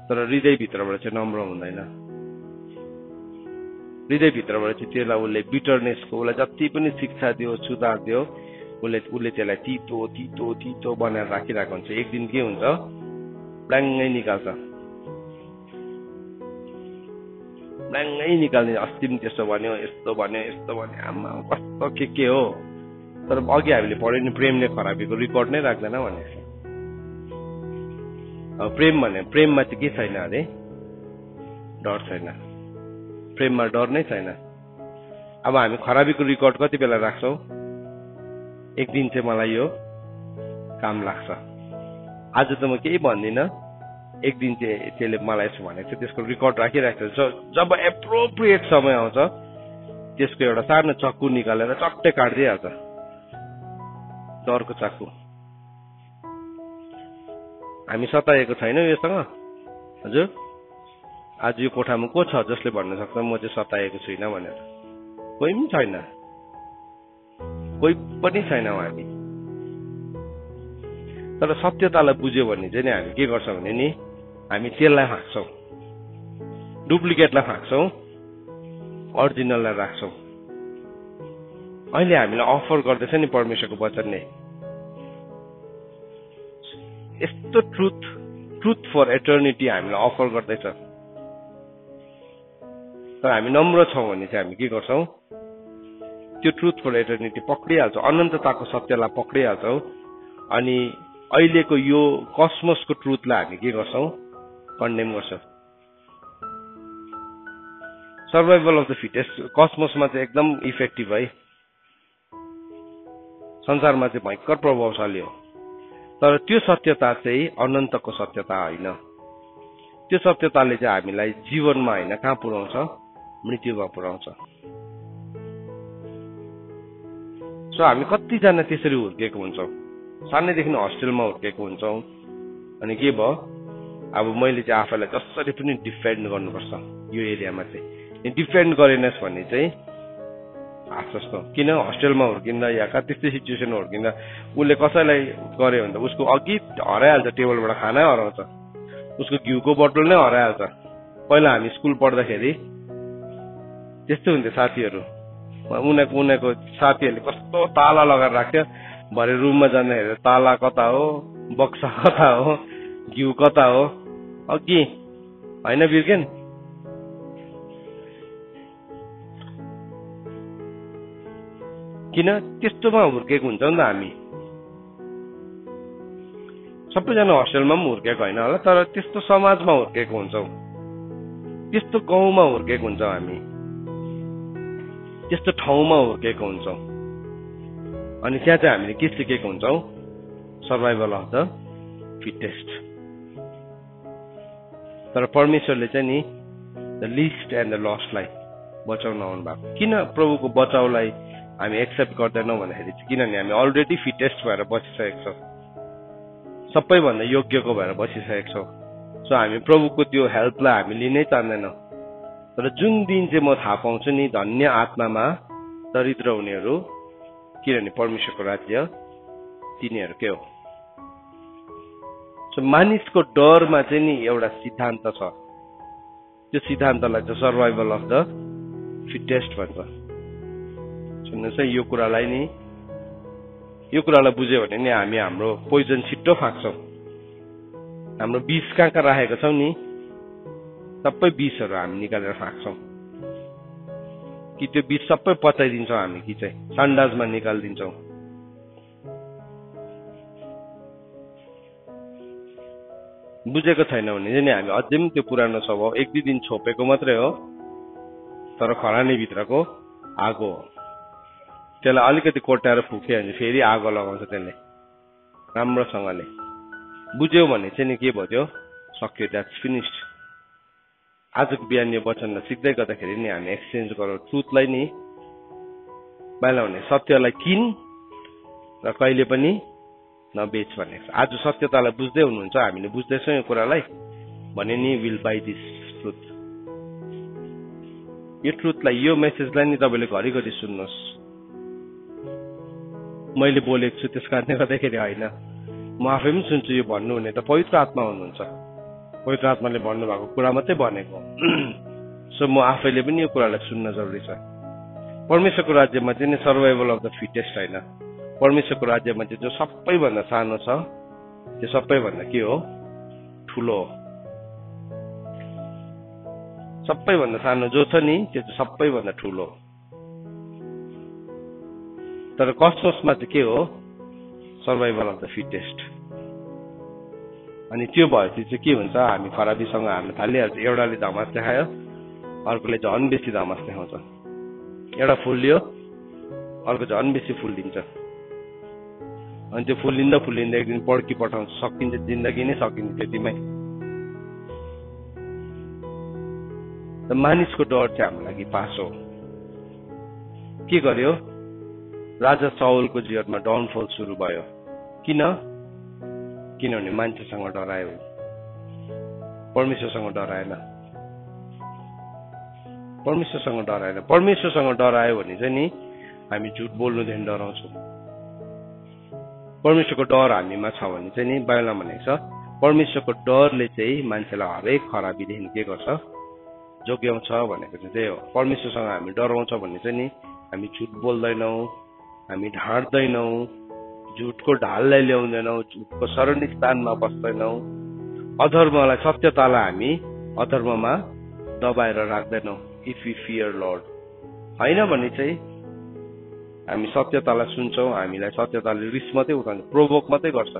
तर हृदयभित्रबाट चाहिँ नम्र हुँदैन। हृदयभित्रबाट चाहिँ त्यसलाई उसले बिटरनेसको, उसलाई जति पनि शिक्षा दियो, सुधार दियो, उसले त्यसलाई तितो तितो तितो बनाएर राखिरहेको हुन्छ। एक दिन के हुन्छ? ब्ल्याङ्गै निकाल्छ, ब्ल्याङ्गै निकाल्ने। अस्ति पनि त्यस्तो भन्यो, यस्तो भन्यो, यस्तो भन्यो, आमा कस्तो के हो। तर अघि हामीले पढ्यो नि, प्रेमले खराबीको रेकर्ड नै राख्दैन भने। अब प्रेममा चाहिँ के छैन अरे? डर छैन, प्रेममा डर नै छैन। अब हामी खराबीको रेकर्ड कति बेला राख्छौँ? एक दिन चाहिँ मलाई यो काम लाग्छ, आज त म केही भन्दिनँ, एक दिन चाहिँ त्यसले मलाई यसो भनेको छ, त्यसको रेकर्ड राखिराखेको छ। जब एप्रोप्रिएट समय आउँछ त्यसको एउटा सानो चक्कु निकालेर चट्टै काट्दिहाल्छ, डरको चक्कु। हामी सताएको छैनौँ योसँग? हजुर, आज यो कोठामा को छ जसले भन्न सक्छ म चाहिँ सताएको छुइनँ भनेर? कोही पनि छैन, कोही पनि छैनौँ हामी। तर सत्यतालाई बुझ्यो भने चाहिँ नि हामी के गर्छौँ भने नि, हामी त्यसलाई फ्याँक्छौँ, डुप्लिकेटलाई फ्याँक्छौँ, अरिजिनललाई राख्छौँ। अहिले हामीलाई अफर गर्दैछ नि परमेश्वरको वचनले, यस्तो ट्रुथ फर एटर्निटी हामीलाई अफर गर्दैछ। तर हामी नम्र छौँ भने चाहिँ हामी के गर्छौँ? त्यो ट्रुथ फर एटर्निटी पक्रिहाल्छौँ, अनन्तताको सत्यलाई पक्रिहाल्छौँ। अनि अहिलेको यो कसमसको ट्रुथलाई हामी के गर्छौँ? कन्डेम गर्छौँ। सर्भाइभल अफ द फिटेस्ट कसमसमा चाहिँ एकदम इफेक्टिभ है, संसारमा चाहिँ भयङ्कर प्रभावशाली हो। तर त्यो सत्यता चाहिँ अनन्तको सत्यता होइन। त्यो सत्यताले चाहिँ हामीलाई जीवनमा होइन कहाँ पुर्याउँछ? मृत्युमा पुर्याउँछ। सो हामी कतिजना त्यसरी हुर्केको हुन्छौँ, सानैदेखि हस्टेलमा हुर्केको हुन्छौँ। अनि के भयो? अब मैले चाहिँ आफैलाई जसरी पनि डिफेन्ड गर्नुपर्छ यो एरियामा चाहिँ। डिफेन्ड गरेनस् भने चाहिँ जस्तो किन हस्टेलमा हुर्किँदा या त्यस्तै सिचुएसन हुर्किँदा उसले कसैलाई गर्यो भने त उसको अघि हराइहाल्छ, टेबलबाट खानै हराउँछ, उसको घिउको बोतल नै हराइहाल्छ। पहिला हामी स्कुल पढ्दाखेरि त्यस्तै हुन्थ्यो, साथीहरू उनीहरूको साथीहरूले कस्तो ताला लगाएर राख्थ्यो, भरे रुममा जाँदाखेरि ताला कता हो, बक्सा कता हो, घिउ कता हो, अघि होइन बिर्केन? किन त्यस्तोमा हुर्केको हुन्छौँ नि त हामी। सबैजना हस्टेलमा पनि हुर्केको होइन होला, तर त्यस्तो समाजमा हुर्केको हुन्छौँ, त्यस्तो गाउँमा हुर्केको हुन्छौँ हामी, त्यस्तो ठाउँमा हुर्केको हुन्छौँ। अनि त्यहाँ चाहिँ हामीले के सिकेको हुन्छौँ? Survival of the fittest. तर परमेश्वरले चाहिँ नि द लिस्ट एन्ड द लस्टलाई बचाउन आउनु भएको। किन प्रभुको बचाउलाई हामी एक्सेप्ट गर्दैनौँ भन्दाखेरि चाहिँ किनभने हामी अलरेडी फिटेस्ट भएर बसिसकेको छौँ, सबैभन्दा योग्यको भएर बसिसकेको छौँ। सो हामी प्रभुको त्यो हेल्पलाई हामी लिनै चाहँदैनौँ। तर जुन दिन चाहिँ म थाहा पाउँछु नि धन्य आत्मामा दरिद्र हुनेहरू, किनभने परमेश्वरको राज्य तिनीहरूकै हो। सो मानिसको डरमा चाहिँ नि एउटा सिद्धान्त छ, त्यो सिद्धान्तलाई चाहिँ सर्भाइभल अफ द फिटेस्ट भन्छ। सुन्नुहोस् है, यो कुरालाई बुझ्यो भने नि हामी हाम्रो पोइजन छिट्टो फाक्छौँ। हाम्रो विष कहाँ कहाँ राखेको छौँ नि, सबै विषहरू हामी निकालेर फाक्छौँ। कि त्यो विष सबै पचाइदिन्छौँ हामी, कि चाहिँ सन्डासमा निकालिदिन्छौँ। बुझेको छैन भने चाहिँ नि हामी अझै पनि त्यो पुरानो स्वभाव 1-2 दिन छोपेको मात्रै हो, तर खरानी भित्रको आगो हो। त्यसलाई अलिकति कोट्याएर फुक्यो भने फेरि आगो लगाउँछ त्यसले राम्रोसँगले। बुझ्यौ भने चाहिँ नि के भयो? सक्यो, द्याट्स फिनिस्ड। आजको बिहान यो वचनलाई सिक्दै गर्दाखेरि नि हामी एक्सचेन्ज गरौँ ट्रुथलाई नि, बाहिर भने सत्यलाई किन र कहिले पनि नबेच भनेको छ। आज सत्यतालाई बुझ्दै हुनुहुन्छ, हामीले बुझ्दैछौँ यो कुरालाई भने नि विल बाई दिस ट्रुथ। यो ट्रुथलाई, यो मेसेजलाई नि तपाईँले घरिघरि सुन्नुहोस्। मैले बोलेको छु त्यस कारणले गर्दाखेरि होइन, म आफै पनि सुन्छु। यो भन्नुहुने त पवित्र आत्मा हुनुहुन्छ, पवित्र आत्माले भन्नुभएको कुरा मात्रै भनेको। सो म आफैले पनि यो कुरालाई सुन्न जरुरी छ। परमेश्वरको राज्यमा चाहिँ नि सर्भाइभल अफ द फिटेस्ट होइन, परमेश्वरको राज्यमा चाहिँ जो सबैभन्दा सानो छ त्यो सबैभन्दा के हो? ठुलो हो। सबैभन्दा सानो जो छ नि त्यो चाहिँ सबैभन्दा ठुलो हो। तर कसमसमा चाहिँ के हो? Survival of the fittest. अनि त्यो भएपछि चाहिँ के हुन्छ? हामी खराबीसँग हार्न थालिहाल्छ। एउटाले धमास देखायो, अर्कोले झन् बेसी धमास देखाउँछ। एउटा फुल्यो, अर्को झन् बेसी फुलिदिन्छ। अनि त्यो फुलिँदा फुलिँदा एक दिन पड्की पठाउँछ, सकिन्छ, जिन्दगी नै सकिन्छ त्यतिमै। त मानिसको डर चाहिँ हाम्रो लागि पास हो। के गर्यो? राजा साउलको जीवनमा डाउनफल सुरु भयो। किन? किनभने मान्छेसँग डरायो, परमेश्वरसँग डराएन। परमेश्वरसँग डराएन। परमेश्वरसँग डरायो भने चाहिँ नि हामी झुट बोल्नुदेखि डराउँछौँ। परमेश्वरको डर हामीमा छ भने चाहिँ नि बाइबलमा भनेको छ, परमेश्वरको डरले चाहिँ मान्छेलाई हरेक खराबीदेखि के गर्छ? जोग्याउँछ भनेको चाहिँ त्यही हो। परमेश्वरसँग हामी डराउँछ भने चाहिँ नि हामी झुट बोल्दैनौँ, हामी ढाँट्दैनौँ, झुटको ढाललाई ल्याउँदैनौँ, झुटको शरण स्थानमा बस्दैनौँ, अधर्मलाई, सत्यतालाई हामी अधर्ममा दबाएर राख्दैनौँ। इफ यु फियर लर्ड होइन भने चाहिँ हामी सत्यतालाई सुन्छौँ, हामीलाई सत्यताले रिस मात्रै उठाउँछ, प्रोभोक मात्रै गर्छ।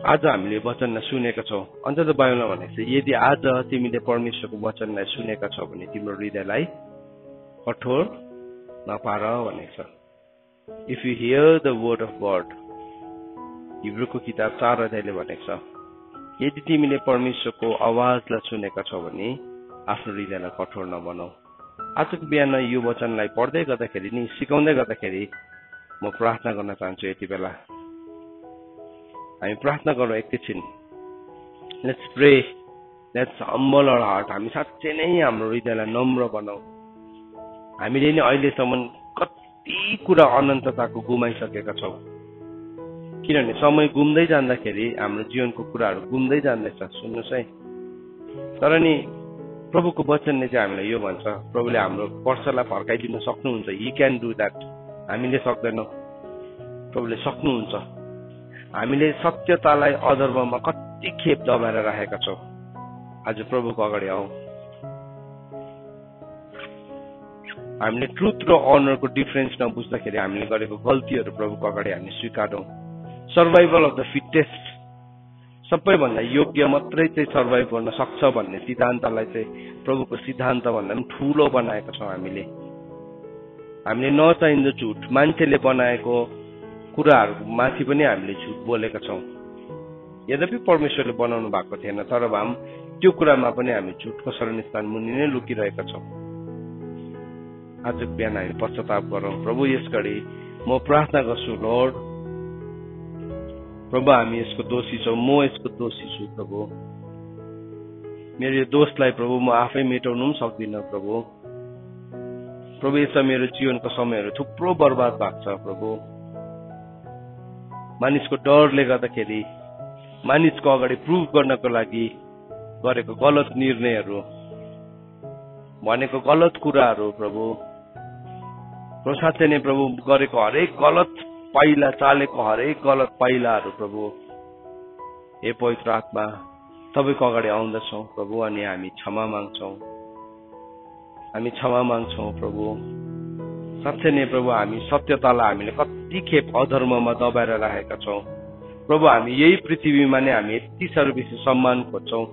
आज हामीले वचनलाई सुनेका छौँ। अन्त त बाइबलमा भनेको छ, यदि आज तिमीले परमेश्वरको वचनलाई सुनेका छौ भने तिम्रो हृदयलाई कठोर नपार भनेको छ। If you hear the word of God, हिब्रूको किताब 4 अध्यायले भनेको छ, यदि तिमीले परमेश्वरको आवाजलाई सुनेका छौ भने आफ्नो हृदयलाई कठोर नबनाऊ। आजको बिहान यो वचनलाई पढ्दै गर्दाखेरि नि, सिकाउँदै गर्दाखेरि म प्रार्थना गर्न चाहन्छु। यति बेला हामी प्रार्थना गरौँ एकैछिन। Let's pray, let's humble our heart. हामी साँच्चै नै हाम्रो हृदयलाई नम्र बनाऊ। हामीले नि अहिलेसम्म कति कुरा अनन्तताको गुमाइसकेका छौँ, किनभने समय गुम्दै जाँदाखेरि हाम्रो जीवनको कुराहरू गुम्दै जाँदैछ। सुन्नुहोस् है, तर नि प्रभुको वचनले चाहिँ हामीलाई यो भन्छ, प्रभुले हाम्रो वर्षलाई फर्काइदिन सक्नुहुन्छ। ही क्यान डु द्याट। हामीले सक्दैनौँ, प्रभुले सक्नुहुन्छ। हामीले सत्यतालाई अधर्ममा कति खेप दबाएर राखेका छौँ। आज प्रभुको अगाडि आऊ। हामीले ट्रुथ र अनरको डिफरेन्स नबुझ्दाखेरि हामीले गरेको गल्तीहरू प्रभुको अगाडि हामी स्वीकारौँ। सर्भाइभल अफ द फिटेस्ट, सबैभन्दा योग्य मात्रै चाहिँ सर्भाइभ गर्न सक्छ भन्ने सिद्धान्तलाई चाहिँ प्रभुको सिद्धान्त भन्दा पनि ठुलो बनाएका छौँ। हामीले नचाहिँदो झुट, मान्छेले बनाएको कुराहरू माथि पनि हामीले झुट बोलेका छौँ। यद्यपि परमेश्वरले बनाउनु भएको थिएन, तर भए त्यो कुरामा पनि हामी झुटको शरणस्थान मुनि नै लुकिरहेका छौँ। आजको बिहान हामी पश्चाताप गरौँ। प्रभु यस घडी म प्रार्थना गर्छु, लर्ड प्रभु हामी यसको दोषी छौँ, म यसको दोषी छु प्रभु। मेरो यो दोषलाई प्रभु म आफै मेटाउनु पनि सक्दिनँ प्रभु। प्रभु यसमा मेरो जीवनको समयहरू थुप्रो बर्बाद भएको छ प्रभु। मानिसको डरले गर्दाखेरि, मानिसको अगाडि प्रुभ गर्नको लागि गरेको गलत निर्णयहरू, भनेको गलत कुराहरू प्रभु, साँच्चै नै प्रभु गरेको हरेक गलत पाइला, चालेको हरेक गलत पाइलाहरू प्रभु, हे पवित्र आत्मा तपाईँको अगाडि आउँदछौँ प्रभु, अनि हामी क्षमा माग्छौँ, हामी क्षमा माग्छौँ प्रभु। साँच्चै नै प्रभु हामी सत्यतालाई हामीले कति खेप अधर्ममा दबाएर राखेका छौँ प्रभु। हामी यही पृथ्वीमा नै हामी यति साह्रो बेसी सम्मान खोज्छौँ,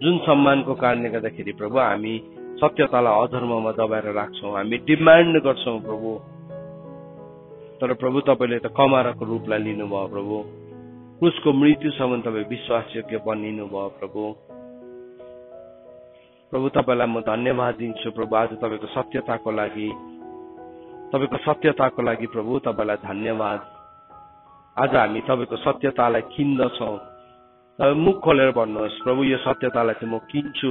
जुन सम्मानको कारणले गर्दाखेरि प्रभु हामी सत्यतालाई अधर्ममा दबाएर राख्छौँ, हामी डिमान्ड गर्छौँ प्रभु। तर प्रभु तपाईँले त कमाराको रूपलाई लिनुभयो प्रभु, क्रुसको मृत्युसम्म तपाईँ विश्वासयोग्य बनिनु भयो प्रभु। प्रभु तपाईँलाई म धन्यवाद दिन्छु प्रभु, आज तपाईँको सत्यताको लागि, तपाईँको सत्यताको लागि प्रभु तपाईँलाई धन्यवाद। आज हामी तपाईँको सत्यतालाई किन्दछौँ। तपाईँ मुख खोलेर भन्नुहोस्, प्रभु यो सत्यतालाई चाहिँ म किन्छु,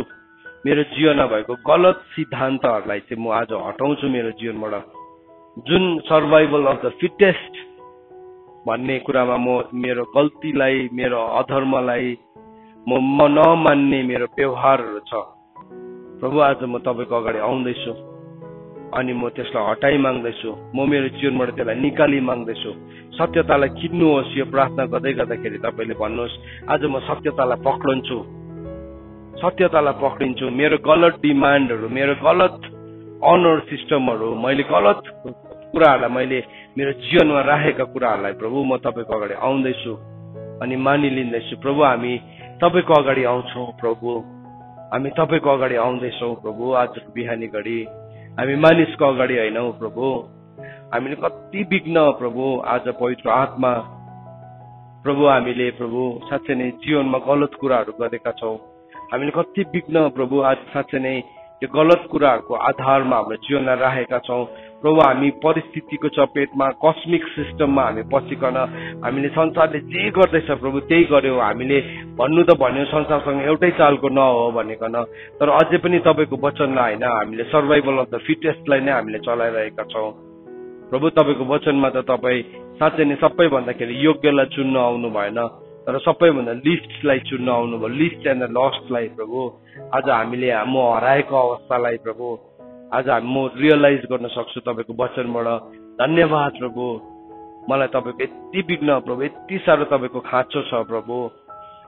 मेरो जीवनमा भएको गलत सिद्धान्तहरूलाई चाहिँ म आज हटाउँछु मेरो जीवनबाट। जुन सर्भाइभल अफ द फिटेस्ट भन्ने कुरामा म मेरो गल्तीलाई, मेरो अधर्मलाई म नमान्ने मेरो व्यवहारहरू छ प्रभु, आज म तपाईँको अगाडि आउँदैछु अनि म त्यसलाई हटाइ माग्दैछु। म मेरो जीवनबाट त्यसलाई निकाली माग्दैछु। सत्यतालाई किन्नुहोस्। यो प्रार्थना गर्दै गर्दाखेरि तपाईँले भन्नुहोस्, आज म सत्यतालाई पक्रिन्छु, सत्यतालाई पक्रिन्छु। मेरो गलत डिमान्डहरू, मेरो गलत अनर सिस्टमहरू, मैले गलत कुराहरूलाई मैले मेरो जीवनमा राखेका कुराहरूलाई प्रभु म तपाईँको अगाडि आउँदैछु अनि मानिलिँदैछु प्रभु। हामी तपाईँको अगाडि आउँछौँ प्रभु, हामी तपाईँको अगाडि आउँदैछौँ प्रभु। आजको बिहानी घडी हामी मानिसको अगाडि होइनौँ प्रभु, हामीले कति विघ्न प्रभु आज पवित्र आत्मा प्रभु, हामीले प्रभु साँच्चै नै जीवनमा गलत कुराहरू गरेका छौँ। हामीले कति विघ्न प्रभु आज साँच्चै नै त्यो गलत कुराहरूको आधारमा हाम्रो जीवनलाई राखेका छौँ प्रभु। हामी परिस्थितिको चपेटमा, कस्मिक सिस्टममा हामी पसिकन हामीले संसारले जे गर्दैछ प्रभु त्यही गर्यौँ। हामीले भन्नु त भन्यो संसारसँग एउटै चालको नहो भनिकन, तर अझै पनि तपाईँको वचनलाई होइन, हामीले सर्भाइभल अफ द फिटेस्टलाई नै हामीले चलाइरहेका छौँ प्रभु। तपाईँको वचनमा त तपाईँ साँच्चै नै सबैभन्दाखेरि योग्यलाई चुन्न आउनु भएन, तर सबैभन्दा लिस्टलाई चुन्न आउनुभयो, लिस्ट एन्ड द लस्टलाई प्रभु। आज हामीले म हराएको अवस्थालाई प्रभु आज म रियलाइज गर्न सक्छु तपाईँको वचनबाट। धन्यवाद प्रभु, मलाई तपाईँको यति विघ्न प्रभु, यति साह्रो तपाईँको खाँचो छ प्रभु,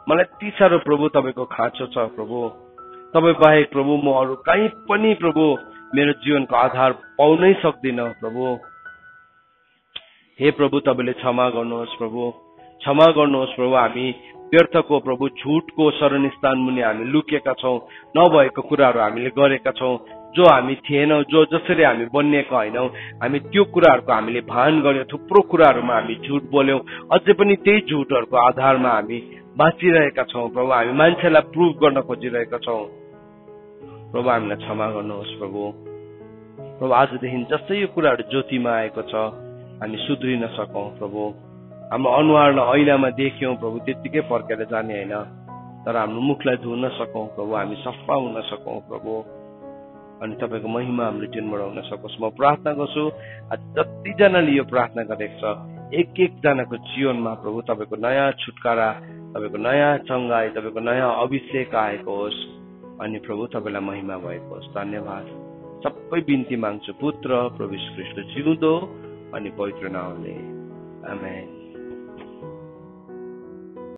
मलाई यति साह्रो प्रभु तपाईँको खाँचो छ प्रभु। तपाईँ बाहेक प्रभु म अरू कहीँ पनि प्रभु मेरो जीवनको आधार पाउनै सक्दिनँ प्रभु। हे प्रभु तपाईँले क्षमा गर्नुहोस् प्रभु, क्षमा गर्नुहोस् प्रभु। हामी व्यर्थको प्रभु झुटको शरणस्थान मुनि हामी लुकेका छौँ, नभएको कुराहरू हामीले गरेका छौँ, जो हामी थिएनौँ, जो जसरी हामी बनिएका होइनौँ, हामी त्यो कुराहरूको हामीले भान गर्यौँ। थुप्रो कुराहरूमा हामी झुट बोल्यौँ, अझै पनि त्यही झुटहरूको आधारमा हामी बाँचिरहेका छौँ प्रभु। हामी मान्छेलाई प्रुभ गर्न खोजिरहेका छौँ प्रभु, हामीलाई क्षमा गर्नुहोस् प्रभु। प्रभु आजदेखि जस्तै यो कुराहरू ज्योतिमा आएको छ हामी सुध्रिन सकौँ प्रभु। हाम्रो अनुहारलाई ऐनामा देख्यौँ प्रभु त्यत्तिकै फर्केर जाने होइन, तर हाम्रो मुखलाई धुन सकौँ प्रभु, हामी सफा हुन सकौँ प्रभु, अनि तपाईँको महिमा हाम्रो जीवनबाट हुन सकोस्। म प्रार्थना गर्छु आज जतिजनाले यो प्रार्थना गरेको छ एक एकजनाको जीवनमा प्रभु तपाईँको नयाँ छुटकारा, तपाईँको नयाँ चङ्गाई, तपाईँको नयाँ अभिषेक आएको होस् अनि प्रभु तपाईँलाई महिमा भएको होस्। धन्यवाद। सबै बिन्ती माग्छु पुत्र प्रभु यीशु ख्रीष्टको जिउँदो अनि पवित्र नामले, आमेन।